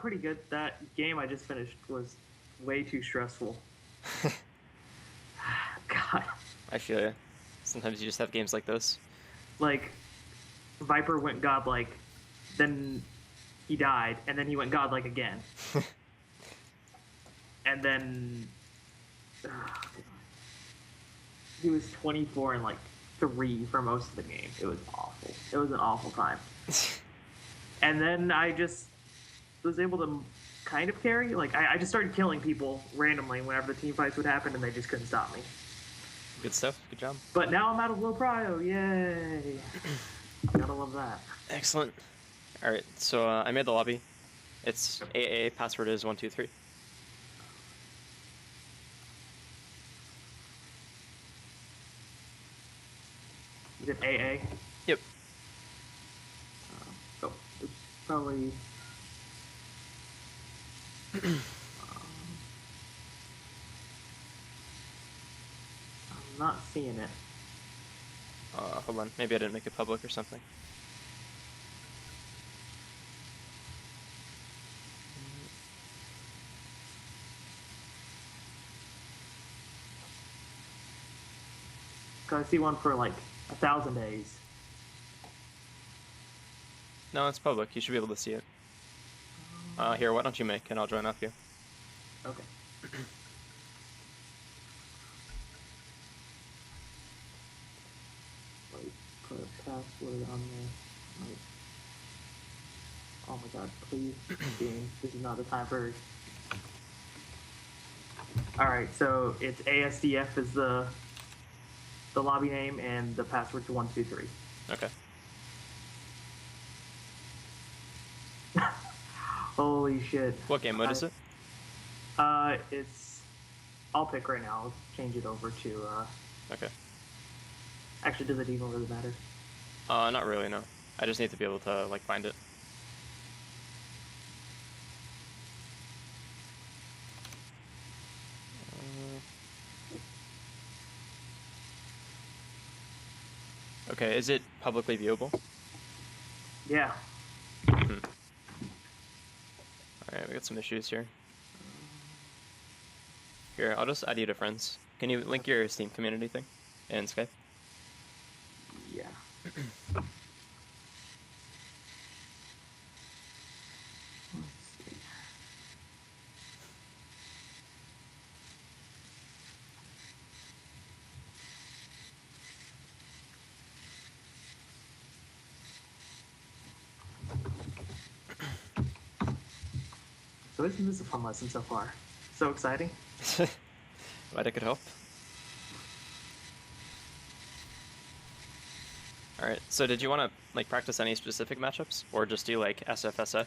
Pretty good. That game I just finished was way too stressful. God. I feel you. Sometimes you just have games like those. Like, Viper went godlike, then he died, and then he went godlike again. And then... he was 24 and, like, 3 for most of the game. It was awful. It was an awful time. And then I just was able to kind of carry. Like, I just started killing people randomly whenever the team fights would happen, and they just couldn't stop me. Good stuff. Good job. But now I'm out of low prio. Yay. Gotta love that. Excellent. Alright, so I made the lobby. It's AA, password is 123. Is it AA? Yep. Oh, it's probably... I'm not seeing it. Hold on. Maybe I didn't make it public or something. Cause I see one for like 1,000 days. No, it's public. You should be able to see it. Here, why don't you make and I'll join up you. Okay. Wait, put a password on there. Wait. Oh my god, please, game. This is not the time for... Alright, so it's ASDF is the lobby name, and the password's 123. Okay. Holy shit. What game mode is it? It's... I'll pick right now. I'll change it over to, Okay. Actually, does it even really matter? Not really, no. I just need to be able to, like, find it. Okay, is it publicly viewable? Yeah. Alright, we got some issues here. Here, I'll just add you to friends. Can you link your Steam community thing in Skype? Yeah. So isn't this a fun lesson so far? So exciting. Glad I could help. Alright, so did you want to, like, practice any specific matchups? Or just do, like, SFSF?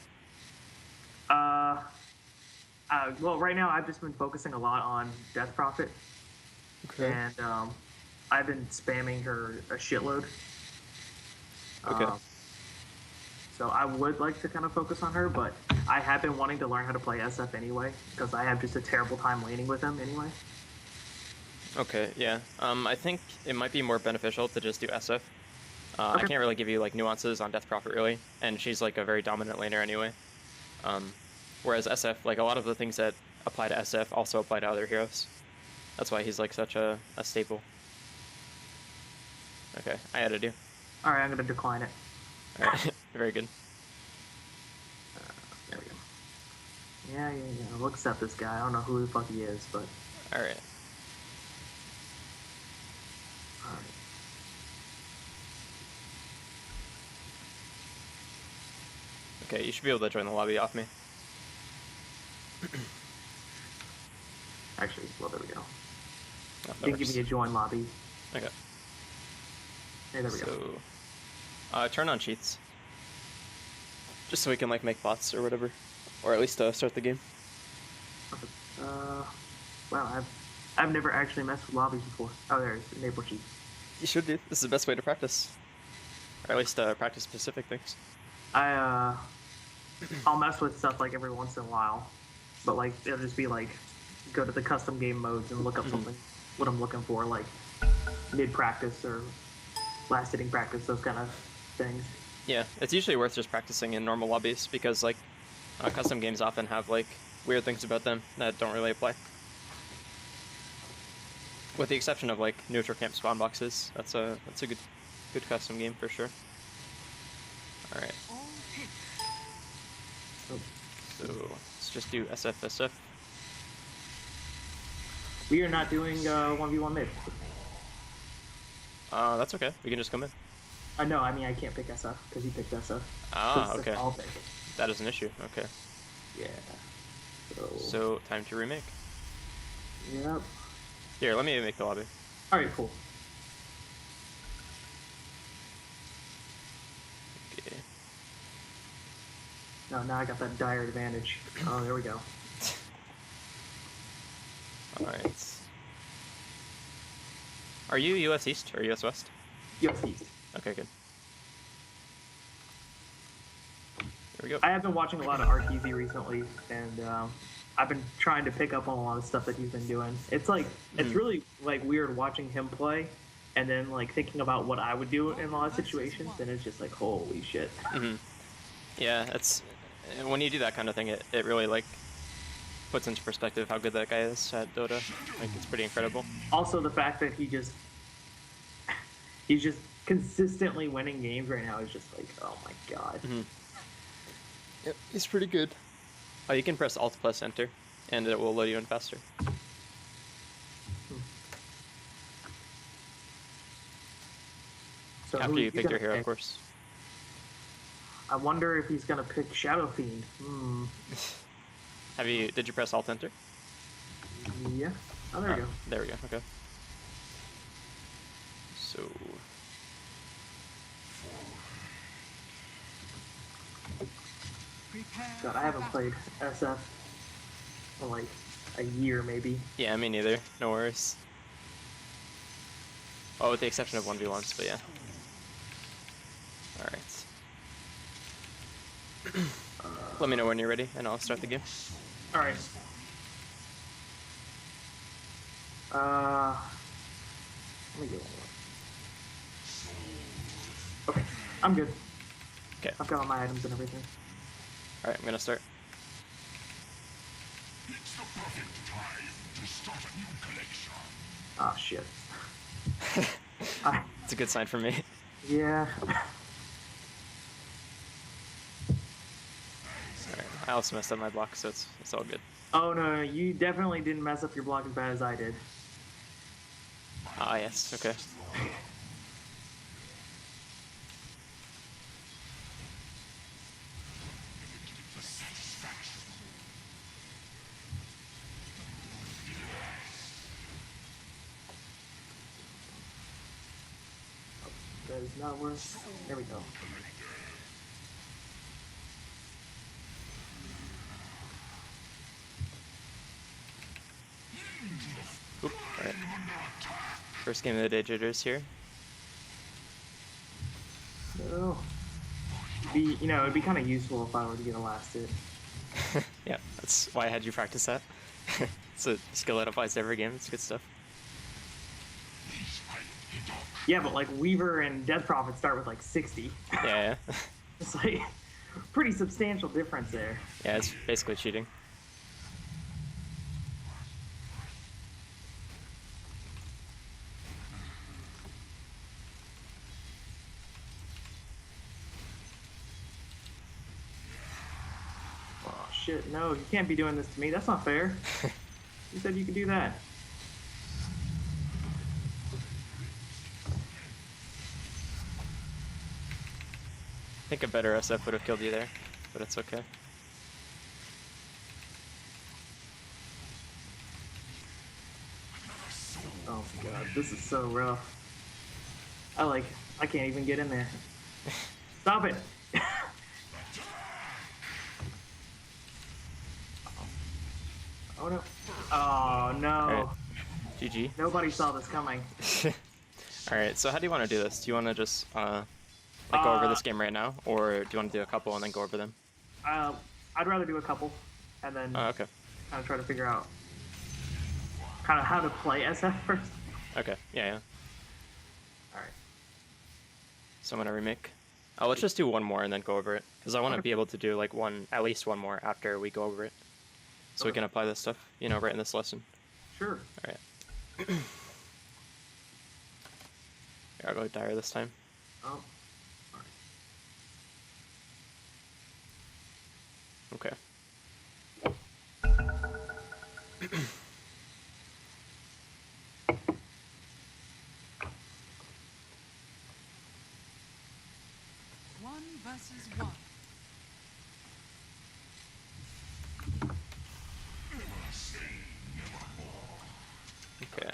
Well, right now I've just been focusing a lot on Death Prophet. Okay. And, I've been spamming her a shitload. Okay. So I would like to kind of focus on her, but I have been wanting to learn how to play SF anyway, because I have just a terrible time laning with him anyway. Okay, yeah. I think it might be more beneficial to just do SF. I Okay. can't really give you, like, nuances on Death Prophet, really, and she's, like, a very dominant laner anyway. Whereas SF, like, a lot of the things that apply to SF also apply to other heroes. That's why he's, like, such a staple. Okay, I added you. Alright, I'm going to decline it. Alright, very good. There we go. Yeah. We'll accept this guy. I don't know who the fuck he is, but... Alright. Alright. Okay, you should be able to join the lobby off me. Actually, well, there we go. Oh, You can give me a join lobby. Okay. Hey, there we go. So, turn on cheats. Just so we can, like, make bots or whatever. Or at least start the game. Wow, I've never actually messed with lobbies before. Oh, there's enable cheats. You should do. This is the best way to practice. Or at least practice specific things. I'll mess with stuff like every once in a while, but like it'll just be like go to the custom game modes and look up something, what I'm looking for, like mid practice or last hitting practice, those kind of things. Yeah, it's usually worth just practicing in normal lobbies because, like, Custom games often have like weird things about them that don't really apply. With the exception of like neutral camp spawn boxes, that's a good custom game for sure. All right. So let's just do SF. We are not doing 1v1 mid. That's okay. We can just come in. No, I mean I can't pick SF because he picked SF. Ah, So okay. I'll pick. That is an issue. Okay. Yeah. So time to remake. Yep. Here, let me make the lobby. All right, cool. Okay. No, now I got that dire advantage. Oh, there we go. All right. Are you US East or US West? US East. Okay, good. Here we go. I have been watching a lot of RTZ recently, and I've been trying to pick up on a lot of stuff that he's been doing. It's like it's really like weird watching him play, and then like thinking about what I would do in a lot of situations, and it's just like holy shit. Yeah, it's when you do that kind of thing, it really like puts into perspective how good that guy is at Dota. Like it's pretty incredible. Also, the fact that he's just consistently winning games right now is just like, oh my god. Yep, he's pretty good. Oh, you can press Alt plus Enter, and it will load you in faster. So After you pick your hero, pick? of course. I wonder if he's gonna pick Shadow Fiend. Did you press Alt Enter? Yeah. Oh, there we go. There we go. Okay. So. God, I haven't played SF for like a year, maybe. Yeah, me neither. No worries. Oh, with the exception of 1v1s, but yeah. Alright. Let me know when you're ready, and I'll start the game. Alright. Let me get one more. Okay, I'm good. Okay. I've got all my items and everything. Alright, I'm gonna start. It's the perfect time to start a new collection. Ah, shit. It's a good sign for me. Yeah. Alright, I also messed up my block, so it's all good. Oh, no, you definitely didn't mess up your block as bad as I did. Ah, yes, okay. That is not worth. There we go. Oop, alright. First game of the day jitters here. So, it'd be kind of useful if I were to get a last hit. Yeah, that's why I had you practice that. It's a skill that applies to every game. It's good stuff. Yeah, but like Weaver and Death Prophet start with like 60. Yeah. It's like pretty substantial difference there. Yeah, it's basically cheating. Oh shit, no, you can't be doing this to me. That's not fair. You said you could do that. I think a better SF would have killed you there, but it's okay. Oh god, this is so rough. I can't even get in there. Stop it! Oh no. Oh no. Alright. GG. Nobody saw this coming. Alright, so how do you want to do this? Do you want to just go over this game right now, or do you want to do a couple and then go over them? I'd rather do a couple, and then Oh, okay. kind of try to figure out kind of how to play SF first. Okay, yeah. Alright. So I'm gonna remake. Let's just do one more and then go over it, Because I want to be able to do like at least one more after we go over it, so we can apply this stuff, you know, right in this lesson. Sure. All right. Here, I'll go dire this time. Oh. All right. Okay. One versus one. Okay.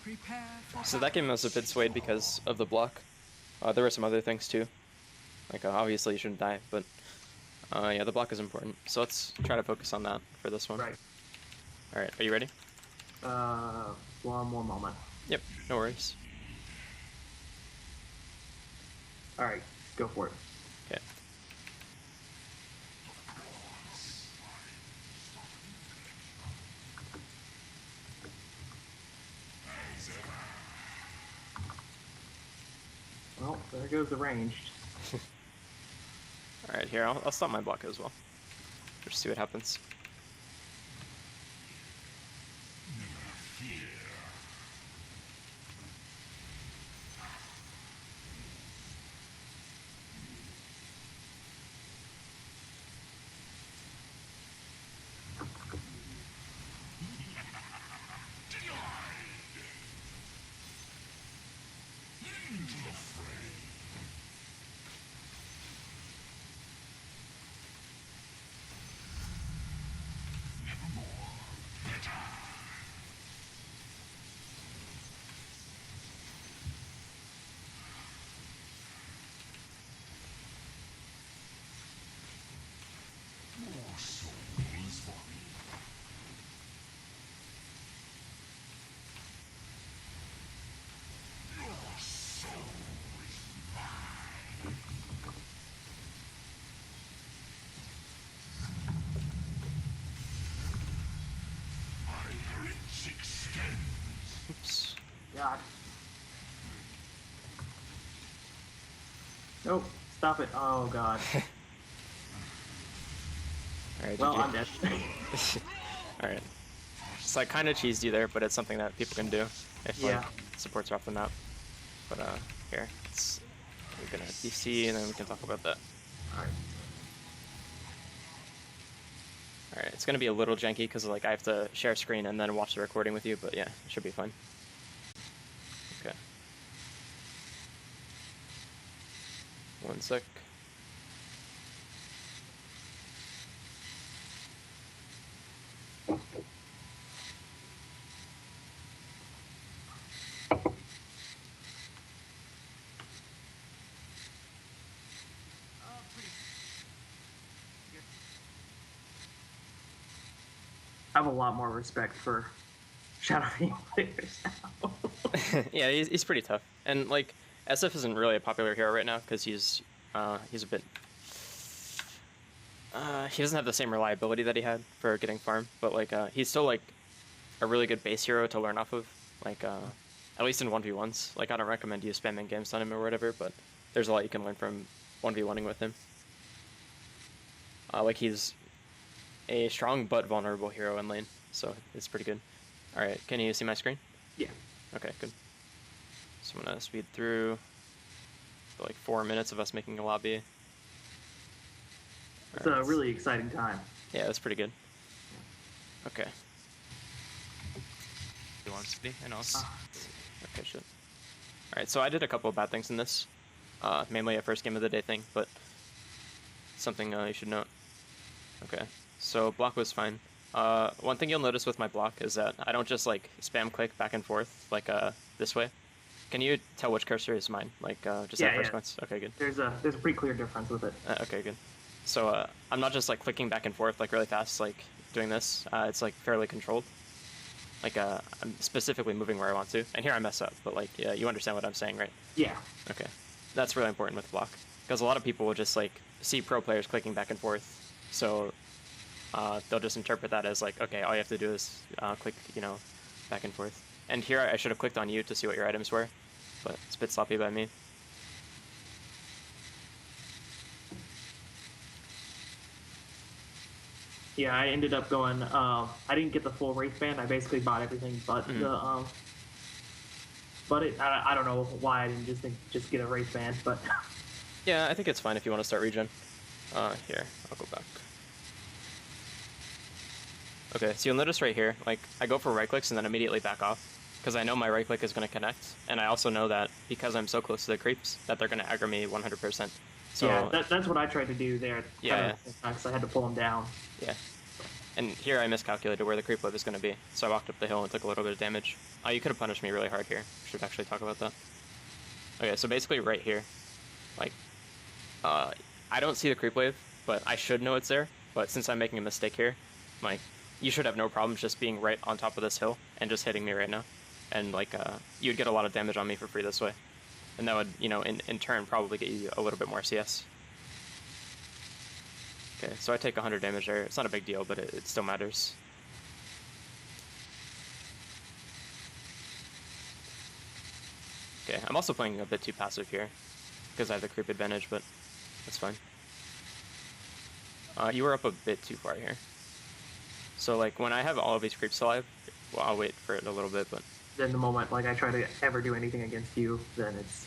Prepare for So that game was a bit swayed because of the block. There were some other things too. Like obviously you shouldn't die, but yeah, the block is important. So let's try to focus on that for this one. Right. All right, are you ready? One more moment. Yep, no worries. All right, go for it. Okay. Well, there goes the ranged. All right, here I'll stop my block as well. Just see what happens. Oops. God. Nope. Stop it. Oh God. All right. Well, GG. I'm dead. All right. So I kind of cheesed you there, but it's something that people can do if Yeah. like, support's off the map. But here, we're gonna DC and then we can talk about that. All right. All right, it's gonna be a little janky because like I have to share screen and then watch the recording with you, but yeah, it should be fine. Okay. One sec. I have a lot more respect for Shadow Fiend players now. Yeah, he's pretty tough, and like SF isn't really a popular hero right now because he's a bit. He doesn't have the same reliability that he had for getting farm, but like he's still like a really good base hero to learn off of. Like at least in 1v1s. Like I don't recommend you spamming games on him or whatever, but there's a lot you can learn from 1v1ing with him. Like he's a strong but vulnerable hero in lane, so it's pretty good. All right, can you see my screen? Yeah. Okay, good. So I'm gonna speed through for like 4 minutes of us making a lobby. It's a really exciting time. Yeah, that's pretty good. Okay. You want speedy? I know. Okay, shit. Alright, so I did a couple of bad things in this. Mainly a first game of the day thing, but something you should note. Okay, so block was fine. One thing you'll notice with my block is that I don't just like spam click back and forth like this way. Can you tell which cursor is mine? Like just at first glance? Okay, good. There's a pretty clear difference with it. Okay, good. So I'm not just like clicking back and forth like really fast, like doing this. It's like fairly controlled. Like I'm specifically moving where I want to. And here I mess up, but like yeah, you understand what I'm saying, right? Yeah. Okay, that's really important with block because a lot of people will just like see pro players clicking back and forth, so they'll just interpret that as like, okay, all you have to do is click, you know, back and forth. And here I should have clicked on you to see what your items were, but it's a bit sloppy by me. Yeah, I ended up going. I didn't get the full Wraith Band. I basically bought everything but the. But I don't know why I didn't just get a Wraith Band, but. Yeah, I think it's fine if you want to start regen. Here, I'll go back. Okay, so you'll notice right here, like, I go for right clicks and then immediately back off, because I know my right click is going to connect, and I also know that because I'm so close to the creeps, that they're going to aggro me 100%. So, yeah, that's what I tried to do there. Yeah. Because I had to pull them down. Yeah. And here I miscalculated where the creep wave is going to be, so I walked up the hill and took a little bit of damage. You could have punished me really hard here. Should actually talk about that. Okay, so basically right here, like, I don't see the creep wave, but I should know it's there. But since I'm making a mistake here, like, you should have no problems just being right on top of this hill and just hitting me right now. And, like, you'd get a lot of damage on me for free this way. And that would, you know, in turn probably get you a little bit more CS. Okay, so I take 100 damage there. It's not a big deal, but it still matters. Okay, I'm also playing a bit too passive here, because I have the creep advantage, but that's fine. You were up a bit too far here. So, like, when I have all of these creeps alive, well, I'll wait for it a little bit, but... Then the moment, like, I try to ever do anything against you, then it's...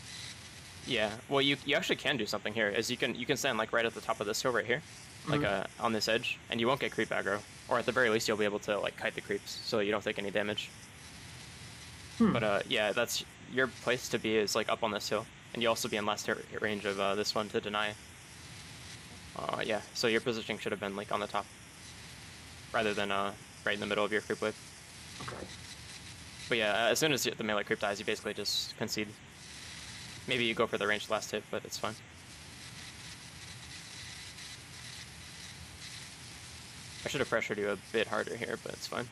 Yeah, well, you actually can do something here, is you can stand, like, right at the top of this hill right here, like, on this edge, and you won't get creep aggro. Or at the very least, you'll be able to, like, kite the creeps, so you don't take any damage. But, yeah, that's... Your place to be is, like, up on this hill, and you'll also be in last hit range of this one to deny. Yeah, so your positioning should have been, like, on the top, rather than right in the middle of your creep wave. Okay. But yeah, as soon as the melee creep dies, you basically just concede. Maybe you go for the ranged last hit, but it's fine. I should have pressured you a bit harder here, but it's fine.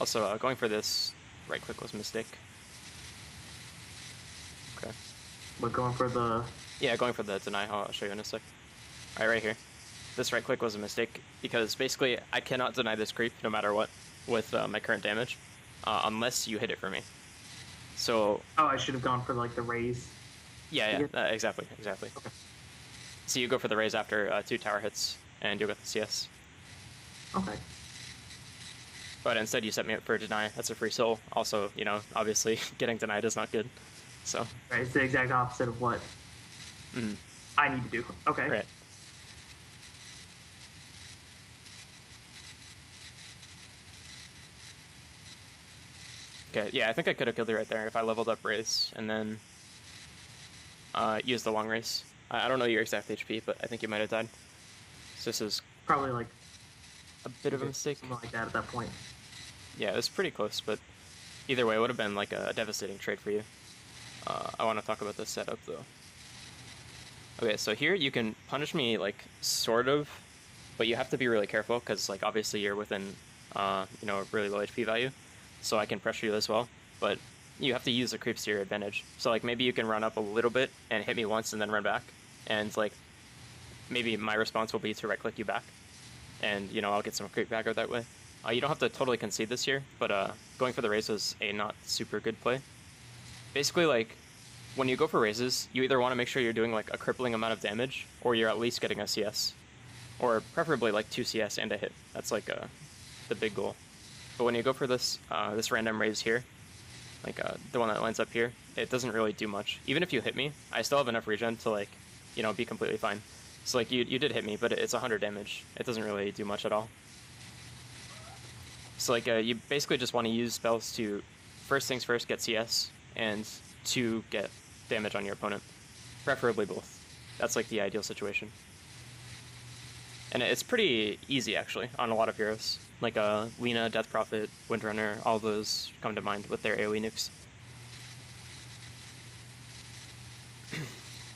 Also, going for this right click was a mistake. Okay. But going for the... Yeah, going for the deny, I'll show you in a sec. Alright, right here. This right click was a mistake, because basically I cannot deny this creep no matter what with my current damage, unless you hit it for me. So... Oh, I should have gone for, like, the raise. Yeah, exactly. Okay. So you go for the raise after 2 tower hits, and you'll get the CS. Okay. But instead you set me up for a deny. That's a free soul. Also, you know, obviously getting denied is not good. So... Right, it's the exact opposite of what I need to do. Okay. Right. Okay, yeah, I think I could have killed you right there if I leveled up raise and then used the long race. I don't know your exact HP, but I think you might have died. So this is Probably, like, a bit of a mistake. something like that at that point. Yeah, it was pretty close, but either way, it would have been like a devastating trade for you. I want to talk about the setup, though. Okay, so here you can punish me, like, sort of, but you have to be really careful, because, like, obviously you're within, you know, a really low HP value, so I can pressure you as well, but you have to use the creeps to your advantage. So, like, maybe you can run up a little bit and hit me once and then run back, and, like, maybe my response will be to right-click you back, and, you know, I'll get some creep back that way. You don't have to totally concede this here, but going for the raise was a not super good play. Basically, like, when you go for raises, you either want to make sure you're doing, like, a crippling amount of damage, or you're at least getting a CS. Or preferably, like, 2 CS and a hit. That's, like, the big goal. But when you go for this this random raise here, like, the one that lines up here, it doesn't really do much. Even if you hit me, I still have enough regen to, like, you know, be completely fine. So, like, you did hit me, but it's 100 damage. It doesn't really do much at all. So, like, you basically just want to use spells to, first things first, get CS, and 2, get damage on your opponent. Preferably both. That's, like, the ideal situation. And it's pretty easy, actually, on a lot of heroes. Like, Lina, Death Prophet, Windrunner, all those come to mind with their AoE nukes.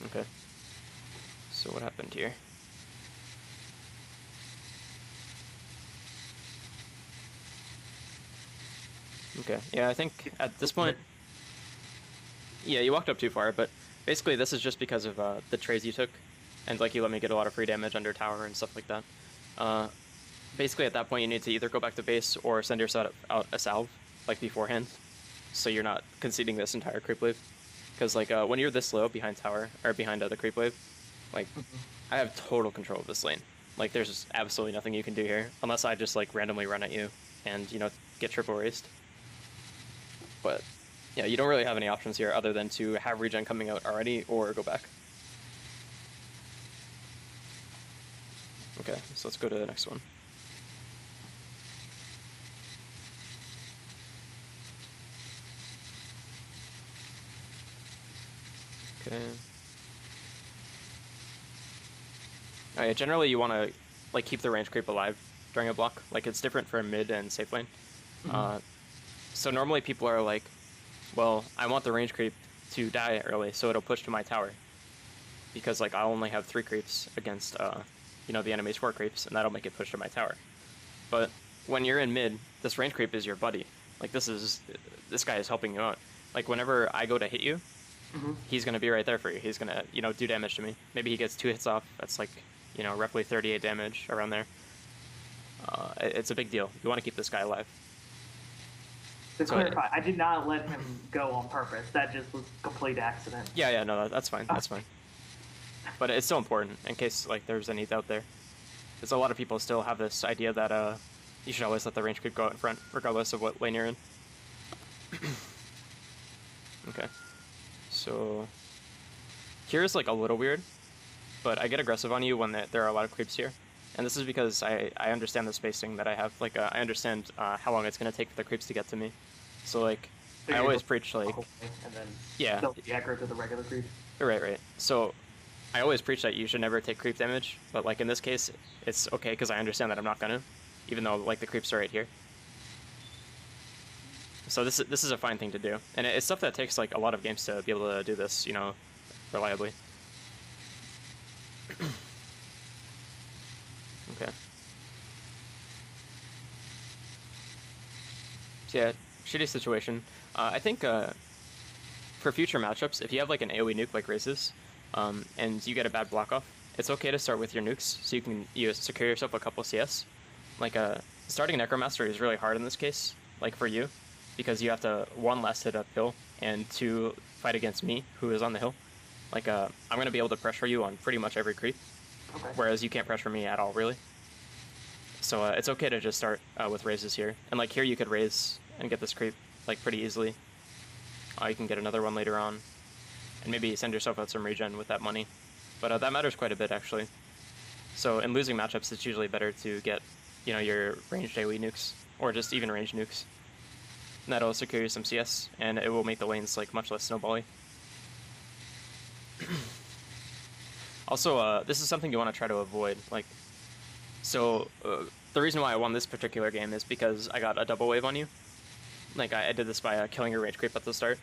Okay. So what happened here? Okay, yeah, I think at this point... Yeah, you walked up too far, but basically this is just because of the trades you took, and, like, you let me get a lot of free damage under tower and stuff like that. Basically at that point you need to either go back to base or send yourself out a salve, like, beforehand. so you're not conceding this entire creep wave. Because like when you're this low behind tower or behind the creep wave, like I have total control of this lane. Like there's just absolutely nothing you can do here unless I just like randomly run at you and get triple raced. But yeah, you don't really have any options here other than to have regen coming out already or go back. Okay, so let's go to the next one. Okay. Alright, generally you want to like keep the range creep alive during a block. Like it's different for mid and safe lane. So normally people are like, well, I want the range creep to die early so it'll push to my tower. Because like I'll only have 3 creeps against the enemy's 4 creeps, and that'll make it push to my tower. But when you're in mid, this range creep is your buddy. Like this guy is helping you out. Like whenever I go to hit you, he's gonna be right there for you. He's gonna do damage to me. Maybe he gets 2 hits off. That's like roughly 38 damage around there. It's a big deal. You want to keep this guy alive. To clarify, I did not let him go on purpose. That just was complete accident. Yeah, no, that's fine. That's fine. But it's still important in case like there's any doubt there. Because a lot of people still have this idea that you should always let the range creep go out in front, regardless of what lane you're in. Okay. So here is like a little weird, but I get aggressive on you when there are a lot of creeps here. And this is because I understand the spacing that I have. Like I understand how long it's going to take for the creeps to get to me. So like I always preach like and then yeah, the aggro to the regular creep. Right. So I always preach that you should never take creep damage, but like in this case, it's okay because I understand that I'm not gonna, even though like the creeps are right here. So this is a fine thing to do, and it's stuff that takes like a lot of games to be able to do this, reliably. Okay. So yeah, shitty situation. I think for future matchups, if you have like an AoE nuke like Raze's, and you get a bad block off, it's okay to start with your nukes so you can secure yourself a couple CS. Like starting Necromaster is really hard in this case, like for you, because you have to 1 last hit uphill and 2 fight against me who is on the hill. Like I'm gonna be able to pressure you on pretty much every creep, whereas you can't pressure me at all really. So it's okay to just start with Razes here, and like here you could raise and get this creep like pretty easily. You can get another one later on. And maybe send yourself out some regen with that money. But that matters quite a bit, actually. So in losing matchups, it's usually better to get, your ranged AoE nukes, or just even ranged nukes. And that'll secure you some CS, and it will make the lanes like much less snowbally. Also, this is something you want to try to avoid. Like, so the reason why I won this particular game is because I got a double wave on you. Like I did this by killing your range creep at the start.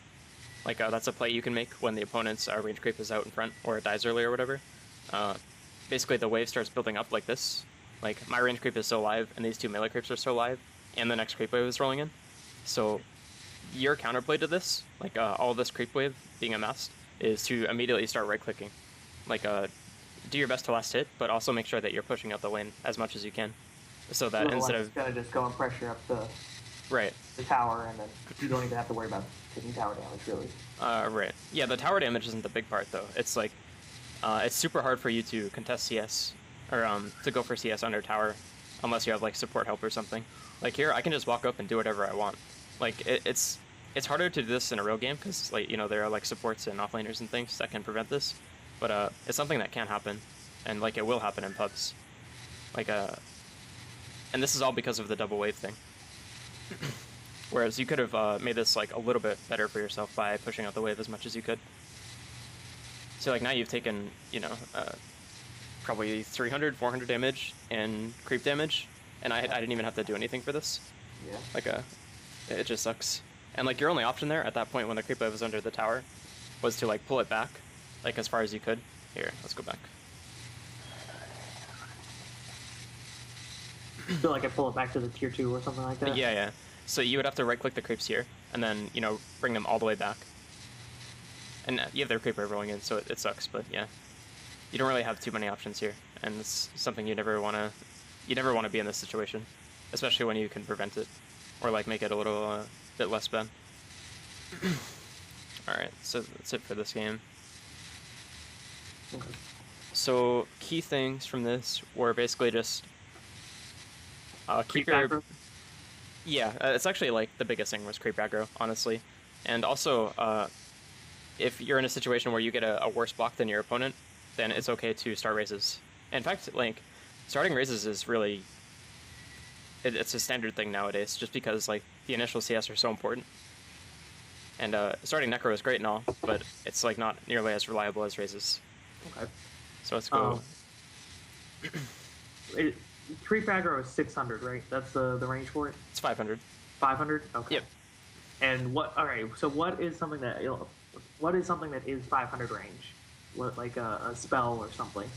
Like that's a play you can make when the opponent's range creep is out in front or it dies early or whatever. Basically the wave starts building up like this. Like my range creep is still alive and these 2 melee creeps are still alive and the next creep wave is rolling in. So your counterplay to this, like all this creep wave being amassed, is to immediately start right clicking. Like do your best to last hit, but also make sure that you're pushing out the lane as much as you can. So that instead of gonna just go and pressure up the tower, and then you don't even have to worry about taking tower damage, really. Right. Yeah, the tower damage isn't the big part, though. It's like, it's super hard for you to contest CS, or to go for CS under tower, unless you have like support help or something. Like here, I can just walk up and do whatever I want. Like it's harder to do this in a real game because like there are like supports and offlaners and things that can prevent this, but it's something that can happen, and like it will happen in pubs. Like and this is all because of the double wave thing. Whereas you could have made this like a little bit better for yourself by pushing out the wave as much as you could. So like now you've taken, probably 300, 400 damage and creep damage, and I didn't even have to do anything for this. Yeah. Like it just sucks. And like your only option there at that point when the creep wave was under the tower was to like pull it back, like as far as you could. Here, let's go back. So like I pull it back to the tier 2 or something like that? Yeah. So you would have to right-click the creeps here, and then, bring them all the way back. And you have their creeper rolling in, so it sucks, but yeah. You don't really have too many options here, and it's something you never want to be in this situation. Especially when you can prevent it, or like make it a little bit less bad. Alright, so that's it for this game. Okay. So, key things from this were basically just keep your... Aggro? Yeah, it's actually like the biggest thing was creep aggro, honestly. And also, if you're in a situation where you get a worse block than your opponent, then it's okay to start raises. In fact, like, starting raises is really... it's a standard thing nowadays, just because like the initial CS are so important. And starting necro is great and all, but it's like not nearly as reliable as raises. Okay. So let's go. Creep aggro is 600, right? That's the range for it? It's 500. 500? Okay. Yep. And what, alright, so what is something that is 500 range? What, like a spell or something?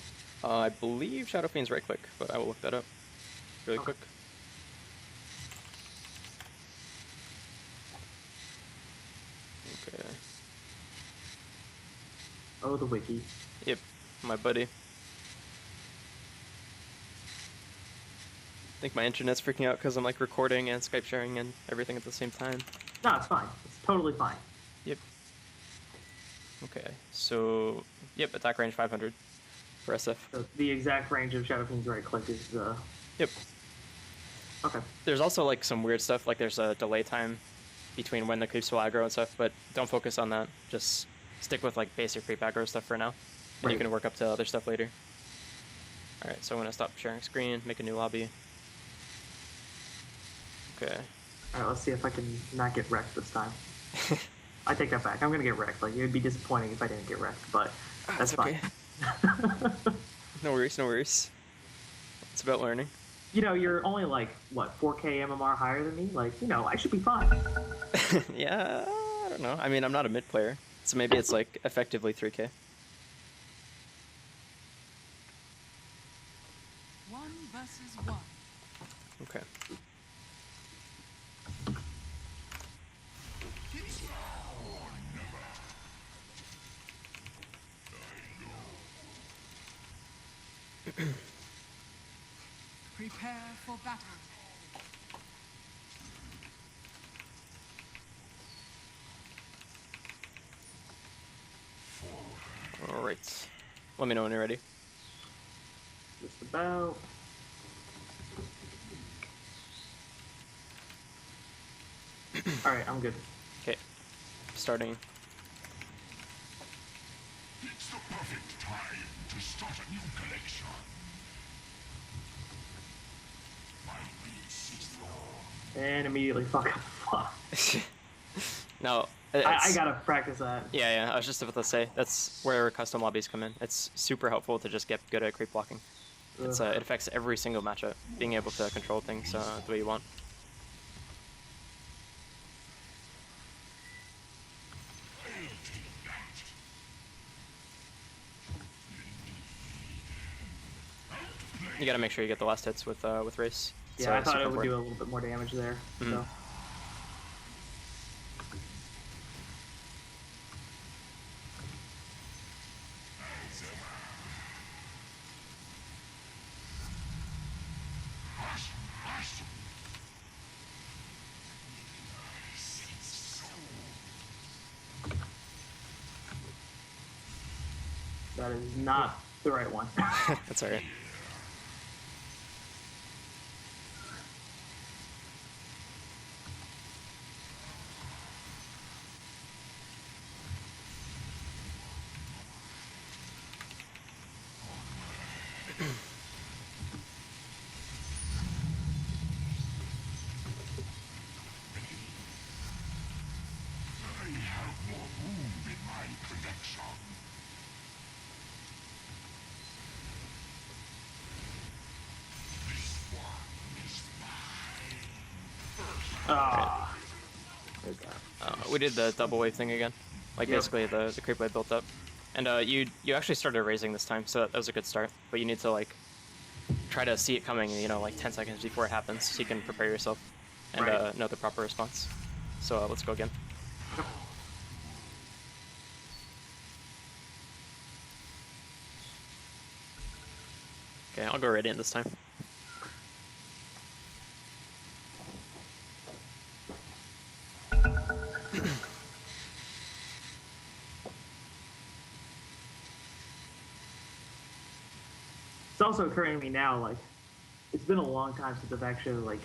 I believe Shadow Fiend's right click, but I will look that up really quick. Okay. Oh, the wiki. Yep, my buddy. I think my internet's freaking out because I'm like recording and Skype sharing and everything at the same time. No, it's fine. It's totally fine. Yep. Okay, so, yep, attack range 500 for SF. So the exact range of Shadow Fiend's right click is, Yep. okay. There's also like some weird stuff, like there's a delay time between when the creeps will aggro and stuff, but don't focus on that. Just stick with like basic creep aggro stuff for now, and Right. you can work up to other stuff later. Alright, so I'm gonna stop sharing screen, make a new lobby. Okay. Alright, let's see if I can not get wrecked this time. I take that back. I'm gonna get wrecked. Like, it would be disappointing if I didn't get wrecked, but that's fine. No worries, no worries. It's about learning. You know, you're only like, what, 4K MMR higher than me? Like, you know, I should be fine. Yeah, I don't know. I mean, I'm not a mid player, so maybe it's like effectively 3K. 1 versus 1. Okay. Prepare for battle. Alright. Let me know when you're ready. Just about. Alright, I'm good. Okay. Starting. It's the perfect time to start a new collection. My beats is long. And immediately fuck up. No. I gotta practice that. Yeah, I was just about to say, that's where custom lobbies come in. It's super helpful to just get good at creep blocking. It's it affects every single matchup, being able to control things the way you want. You gotta make sure you get the last hits with Race. It's, Yeah, I thought super it would do a important. little bit more damage there. Mhm. So. That is not the right one. That's alright. I have more room in my collection. This one is mine. Ah. We did the double wave thing again. Like Yep. basically the creep wave built up. And you actually started raising this time, so that was a good start. But you need to like try to see it coming, you know, like 10 seconds before it happens, so you can prepare yourself and Right. know the proper response. So let's go again. Okay, I'll go Radiant this time. It's also occurring to me now, like, it's been a long time since I've actually, like,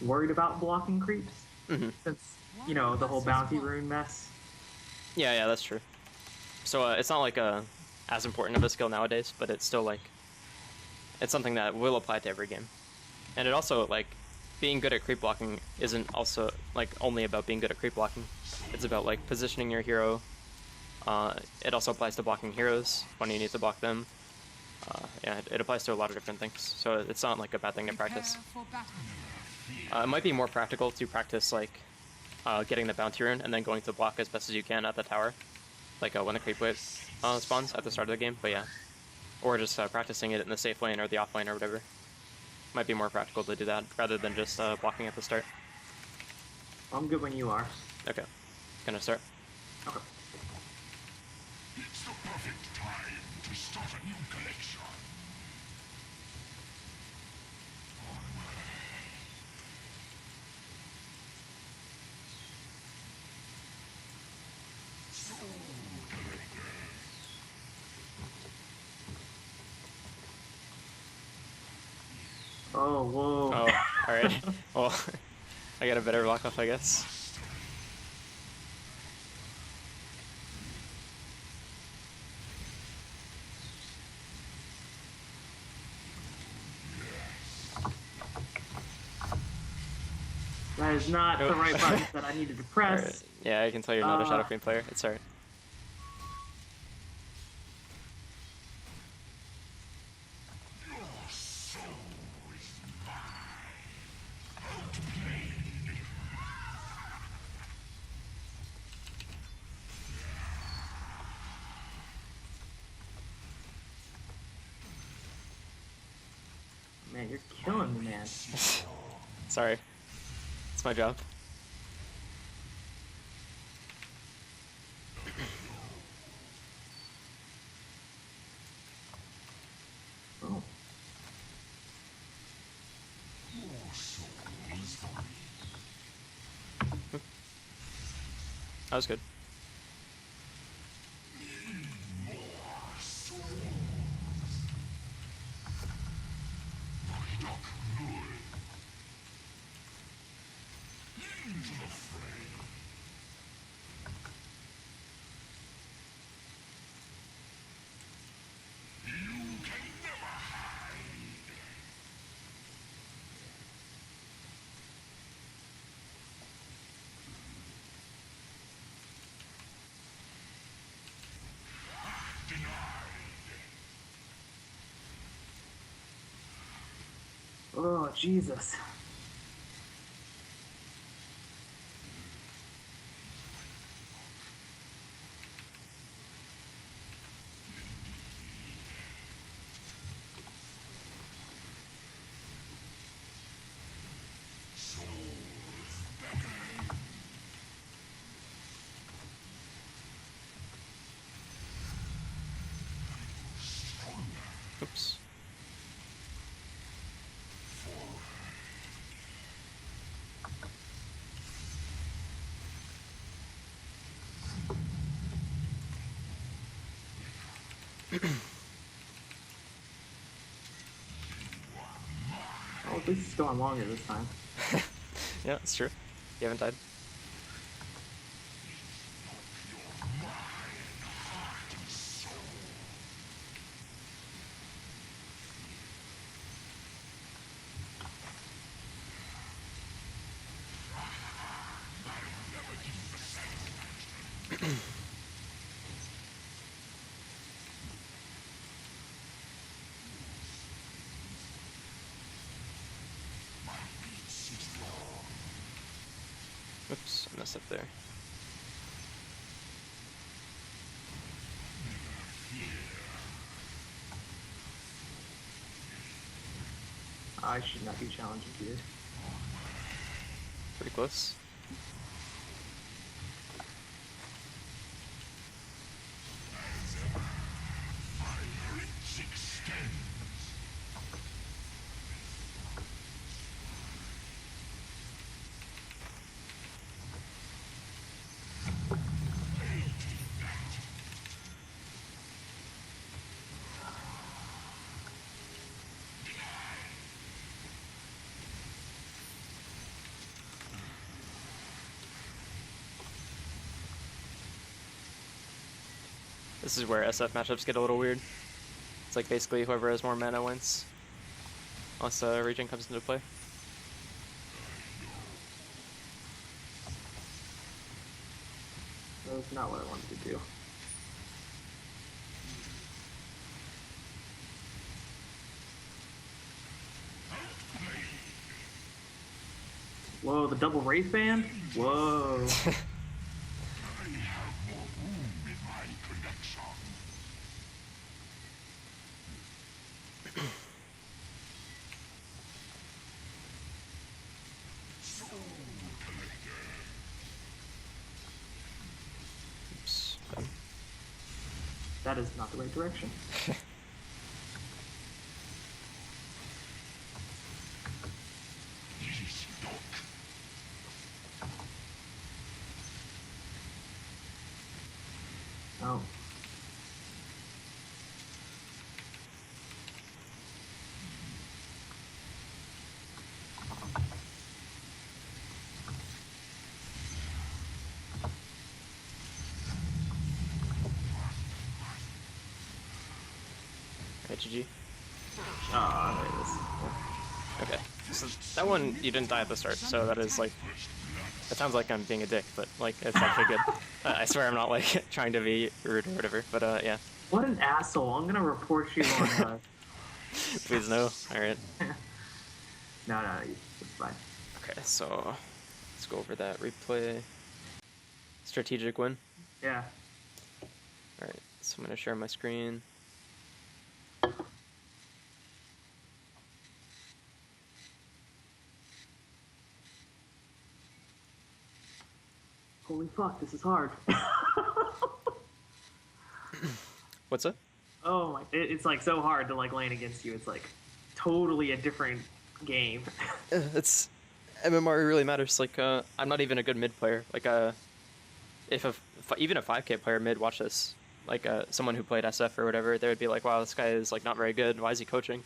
worried about blocking creeps. Since, you know, the whole bounty rune mess. Yeah, that's true. So it's not like as important of a skill nowadays, but it's still like it's something that will apply to every game. And it also like being good at creep blocking isn't also like only about being good at creep blocking. It's about like positioning your hero. It also applies to blocking heroes when you need to block them. Yeah, it applies to a lot of different things. So it's not like a bad thing to practice. It might be more practical to practice like getting the bounty rune and then going to block as best as you can at the tower, like when the creep wave spawns at the start of the game. But yeah, or just practicing it in the safe lane or the off lane or whatever. Might be more practical to do that rather than just blocking at the start. I'm good when you are. Okay, gonna start. Okay. It's the perfect time to start a new collection. Oh, whoa. Oh, alright. Well, I got a better block off, I guess. That is not the right button that I needed to press. Alright. Yeah, I can tell you're not a Shadow Queen player. It's alright. Man, you're killing me, man. Sorry. It's my job. Oh. That was good. Oh, Jesus. Oops. Oh, at least it's going longer this time. Yeah, it's true. You haven't died. Oops, I messed up there. I should not be challenging here. Pretty close. This is where SF matchups get a little weird. It's like basically whoever has more mana wins. Unless regen comes into play. That was not what I wanted to do. Whoa, the double Wraith Band? Whoa. I have more room in my collection. Oops. Done. That is not the right direction. This dog. Oh. Alright, GG. Ah, there it is. Okay. So that one, you didn't die at the start, so that is like... It sounds like I'm being a dick, but like, it's actually good. I swear I'm not like trying to be rude or whatever, but yeah. What an asshole. I'm gonna report you on... Please no. Alright. No, it's fine. Okay, so let's go over that replay. Strategic win. Yeah. Alright, so I'm gonna share my screen. Holy fuck, this is hard. What's up? Oh my, it's like so hard to like lane against you. It's like totally a different game. It's MMR really matters. Like, I'm not even a good mid player. Like, if even a 5K player mid watch this, like someone who played SF or whatever, they would be like, wow, this guy is like not very good. Why is he coaching?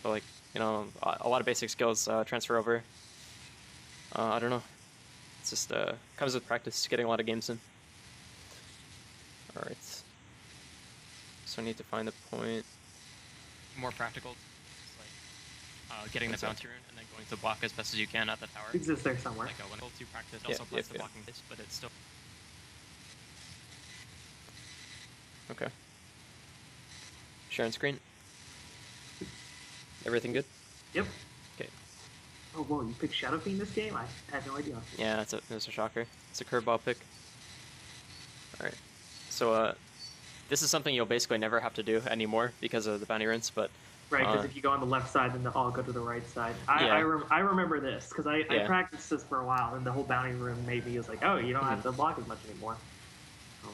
But like, you know, a lot of basic skills transfer over. I don't know. It's just comes with practice, getting a lot of games in. All right. So I need to find the point. More practical, it's like getting the bounty rune and then going to block as best as you can at the tower. It exists there somewhere. Like when able to practice, also applies to blocking this, but it's still. Okay. Sharing screen. Everything good? Yep. Okay. Oh, whoa, you picked Shadow Fiend this game? I had no idea. Yeah, it's a shocker. It's a curveball pick. Alright. So, this is something you'll basically never have to do anymore because of the bounty runes, but... Right, because if you go on the left side, then they'll all go to the right side. I remember this, because I practiced this for a while, and the whole bounty rune made me was like, oh, you don't have to block as much anymore. Oh.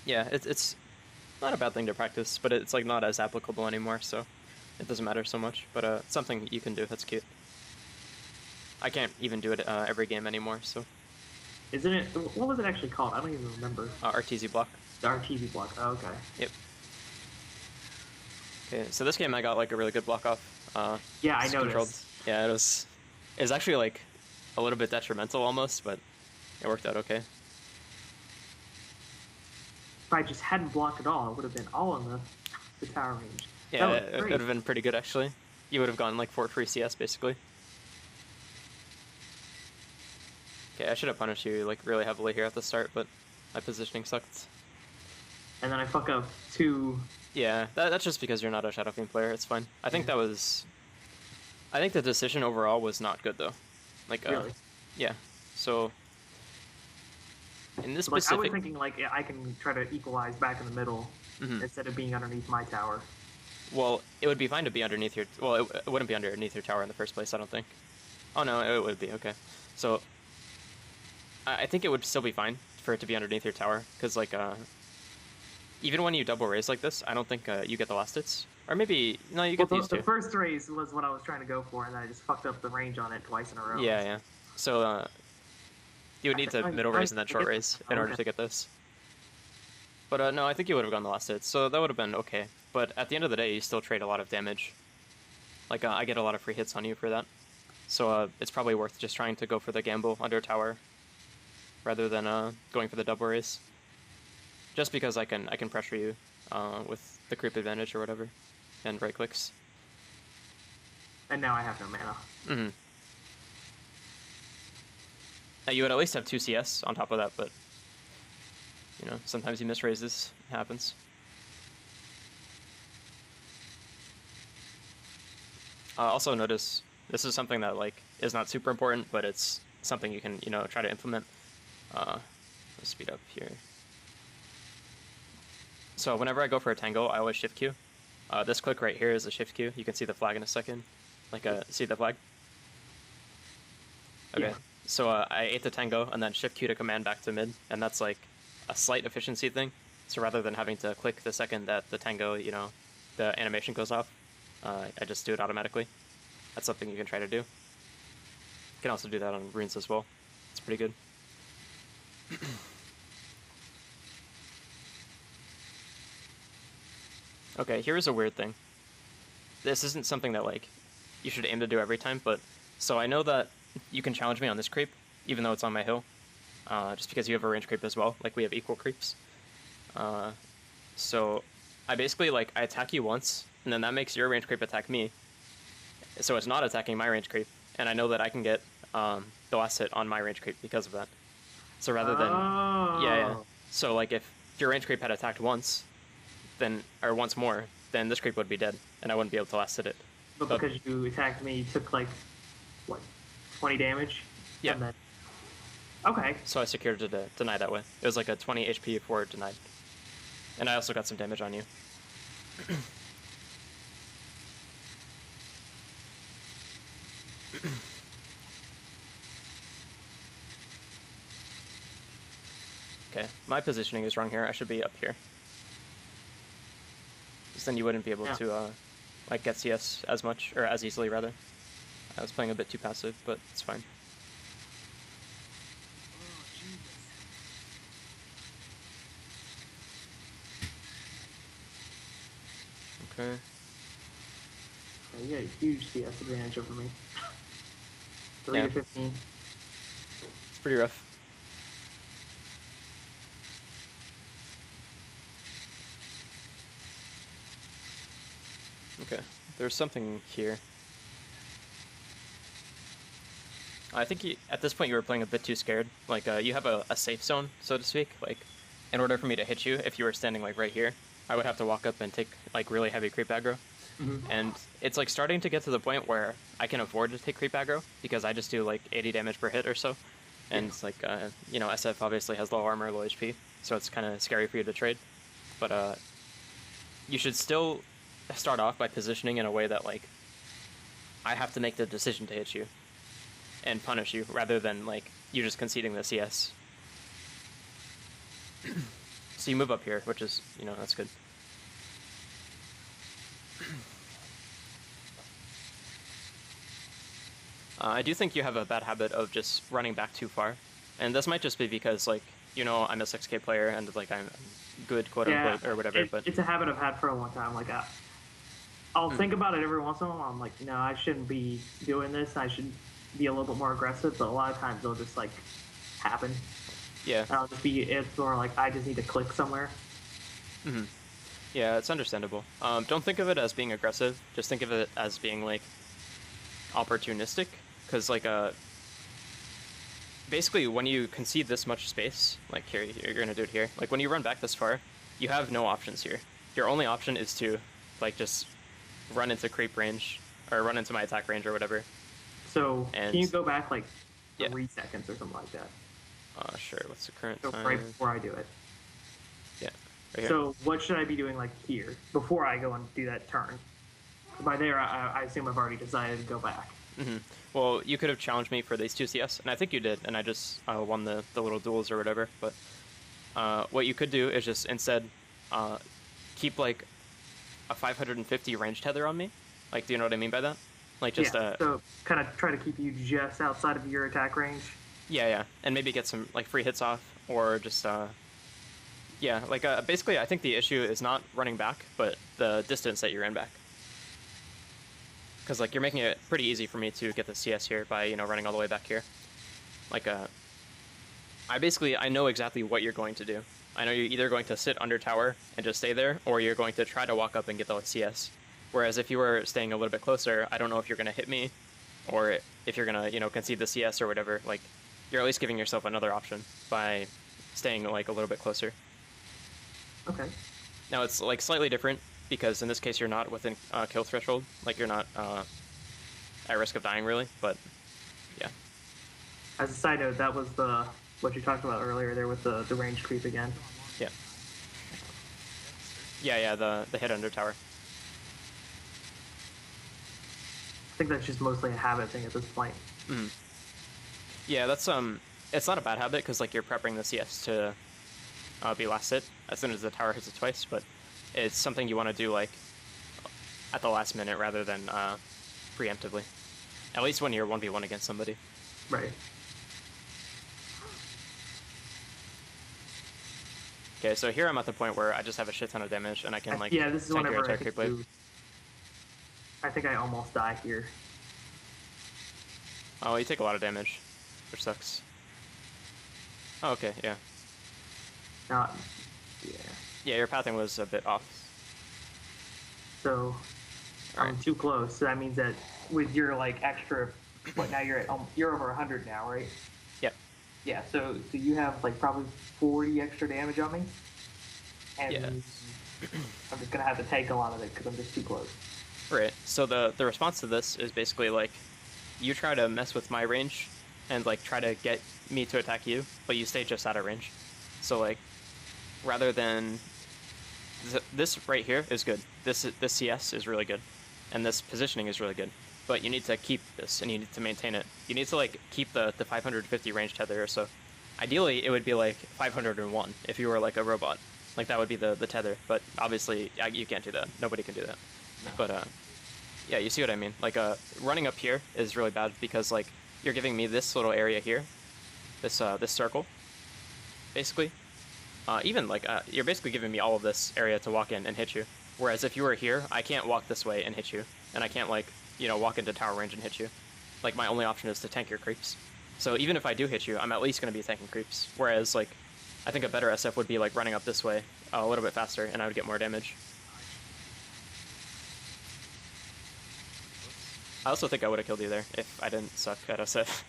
Yeah, it's not a bad thing to practice, but it's like not as applicable anymore, so it doesn't matter so much. But it's something you can do. That's cute. I can't even do it every game anymore, so. Isn't it? What was it actually called? I don't even remember. RTZ block. The RTZ block. Oh, okay. Yep. Okay, so this game I got like a really good block off. Yeah, I noticed. Yeah, it was actually like a little bit detrimental almost, but it worked out okay. If I just hadn't blocked at all, it would have been all in the tower range. Yeah, it would have been pretty good actually. You would have gone like for free CS basically. Okay, I should have punished you like really heavily here at the start, but my positioning sucked. And then I fuck up two. Yeah, that's just because you're not a Shadow Fiend player. It's fine. I think that was. I think the decision overall was not good though. Like, Really? yeah. So. In this Like, specific. I was thinking like I can try to equalize back in the middle instead of being underneath my tower. Well, it would be fine to be underneath your. Well, it wouldn't be underneath your tower in the first place. I don't think. Oh no, it would be okay. So. I think it would still be fine for it to be underneath your tower, because like even when you double raise like this, I don't think you get the last hits. Or maybe no, you get these two. The first raise was what I was trying to go for, and then I just fucked up the range on it twice in a row. Yeah. So you would need to middle raise and then short raise in order to get this. But no, I think you would have gotten the last hits, so that would have been okay. But at the end of the day, you still trade a lot of damage. Like I get a lot of free hits on you for that, so it's probably worth just trying to go for the gamble under tower, rather than going for the double raise. just because I can pressure you with the creep advantage or whatever, and right clicks. And now I have no mana. Mm-hmm. Now you would at least have 2 CS on top of that, but you know, sometimes you miss raises. It happens. Also notice this is something that like is not super important, but it's something you can, you know, try to implement. Let's speed up here. So whenever I go for a tango, I always shift Q. This click right here is a shift Q. You can see the flag in a second. Like, see the flag? Okay. Yeah. So I ate the tango and then shift Q to command back to mid, and that's like a slight efficiency thing. So rather than having to click the second that the tango, you know, the animation goes off, I just do it automatically. That's something you can try to do. You can also do that on runes as well. It's pretty good. Okay, here's a weird thing. This isn't something that like you should aim to do every time, but so I know that you can challenge me on this creep, even though it's on my hill, just because you have a range creep as well. Like we have equal creeps. So I basically like I attack you once, and then that makes your range creep attack me. So it's not attacking my range creep, and I know that I can get the last hit on my range creep because of that. So rather than yeah. So like if your range creep had attacked once, then or once more, then this creep would be dead, and I wouldn't be able to last hit it. But because you attacked me, you took like what, 20 damage? Yeah. And then... Okay. So I secured it to deny that way. It was like a 20 HP for denied. And I also got some damage on you. Okay, my positioning is wrong here. I should be up here. Because then you wouldn't be able to like get CS as much, or as easily rather. I was playing a bit too passive, but it's fine. Okay. Yeah, you got a huge CS advantage over me. 3 Yeah. to 15. It's pretty rough. Okay, there's something here. I think at this point you were playing a bit too scared. Like, you have a safe zone, so to speak. Like, in order for me to hit you, if you were standing, like, right here, I would have to walk up and take, like, really heavy creep aggro. Mm-hmm. And it's, like, starting to get to the point where I can afford to take creep aggro, because I just do, like, 80 damage per hit or so. And, like, you know, SF obviously has low armor, low HP, so it's kind of scary for you to trade. But, you should still start off by positioning in a way that, like, I have to make the decision to hit you and punish you, rather than, like, you just conceding the CS. So you move up here, which is, you know, that's good. I do think you have a bad habit of just running back too far. And this might just be because, like, you know, I'm a 6K player and, like, I'm good, quote-unquote, or whatever, but... It's a habit I've had for a long time. Like, I'll think about it every once in a while. I'm like, no, I shouldn't be doing this. I should be a little bit more aggressive, but a lot of times they'll just, like, happen. Yeah. And I'll just be, it's more like, I just need to click somewhere. Mm-hmm. Yeah, it's understandable. Don't think of it as being aggressive. Just think of it as being, like, opportunistic. Because, like, basically, when you concede this much space, like, here, you're going to do it here. Like, when you run back this far, you have no options here. Your only option is to, like, just run into creep range, or run into my attack range, or whatever. So, can you go back, like, 3 Yeah. seconds or something like that? Sure. What's the current So, time? right before I do it. Yeah. Right here. So, what should I be doing, like, here, before I go and do that turn? By there, I assume I've already decided to go back. Mm-hmm. Well, you could have challenged me for these 2 CS, and I think you did, and I just won the little duels or whatever, but what you could do is just instead keep, like, a 550 range tether on me. Like, do you know what I mean by that? Like, just... Yeah, so kind of try to keep you just outside of your attack range. Yeah, and maybe get some, like, free hits off, or just, yeah, like, basically, I think the issue is not running back, but the distance that you're in back. Because, like, you're making it pretty easy for me to get the CS here by, you know, running all the way back here. Like, I know exactly what you're going to do. I know you're either going to sit under tower and just stay there, or you're going to try to walk up and get the CS. Whereas if you were staying a little bit closer, I don't know if you're going to hit me, or if you're going to, concede the CS or whatever. Like, you're at least giving yourself another option by staying, like, a little bit closer. Okay. Now, it's, like, slightly different, because in this case you're not within kill threshold. Like, you're not at risk of dying, really, but, yeah. As a side note, that was what you talked about earlier there with the range creep again. Yeah. Yeah, the hit under tower. I think that's just mostly a habit thing at this point. Mm-hmm. Yeah, that's it's not a bad habit because like you're prepping the CS to be last hit as soon as the tower hits it twice, but it's something you want to do like at the last minute rather than preemptively. At least when you're 1v1 against somebody. Right. Okay, so here I'm at the point where I just have a shit ton of damage and I can like yeah, this is tank your whenever I entire creep wave. I think I almost die here. Oh, you take a lot of damage, which sucks. Oh, okay, yeah. Not, yeah. Yeah, your pathing was a bit off. So I'm too close. So that means that with your like extra, what now you're over 100 now, right? Yep. Yeah. So you have like probably 40 extra damage on me, and Yeah. I'm just gonna have to take a lot of it because I'm just too close. Right. So the response to this is basically like you try to mess with my range and like try to get me to attack you, but you stay just out of range. So like rather than this right here is good. This CS is really good, and this positioning is really good. But you need to keep this, and you need to maintain it. You need to like keep the 550 range tether or so. Ideally, it would be like 501 if you were like a robot. Like that would be the tether. But obviously, you can't do that. Nobody can do that. No. But yeah, you see what I mean. Like running up here is really bad because like you're giving me this little area here, this circle, basically. Even like you're basically giving me all of this area to walk in and hit you. Whereas if you were here, I can't walk this way and hit you, and I can't like walk into tower range and hit you. Like my only option is to tank your creeps. So even if I do hit you, I'm at least going to be tanking creeps. Whereas like I think a better SF would be like running up this way a little bit faster, and I would get more damage. I also think I would have killed you there if I didn't suck at SF,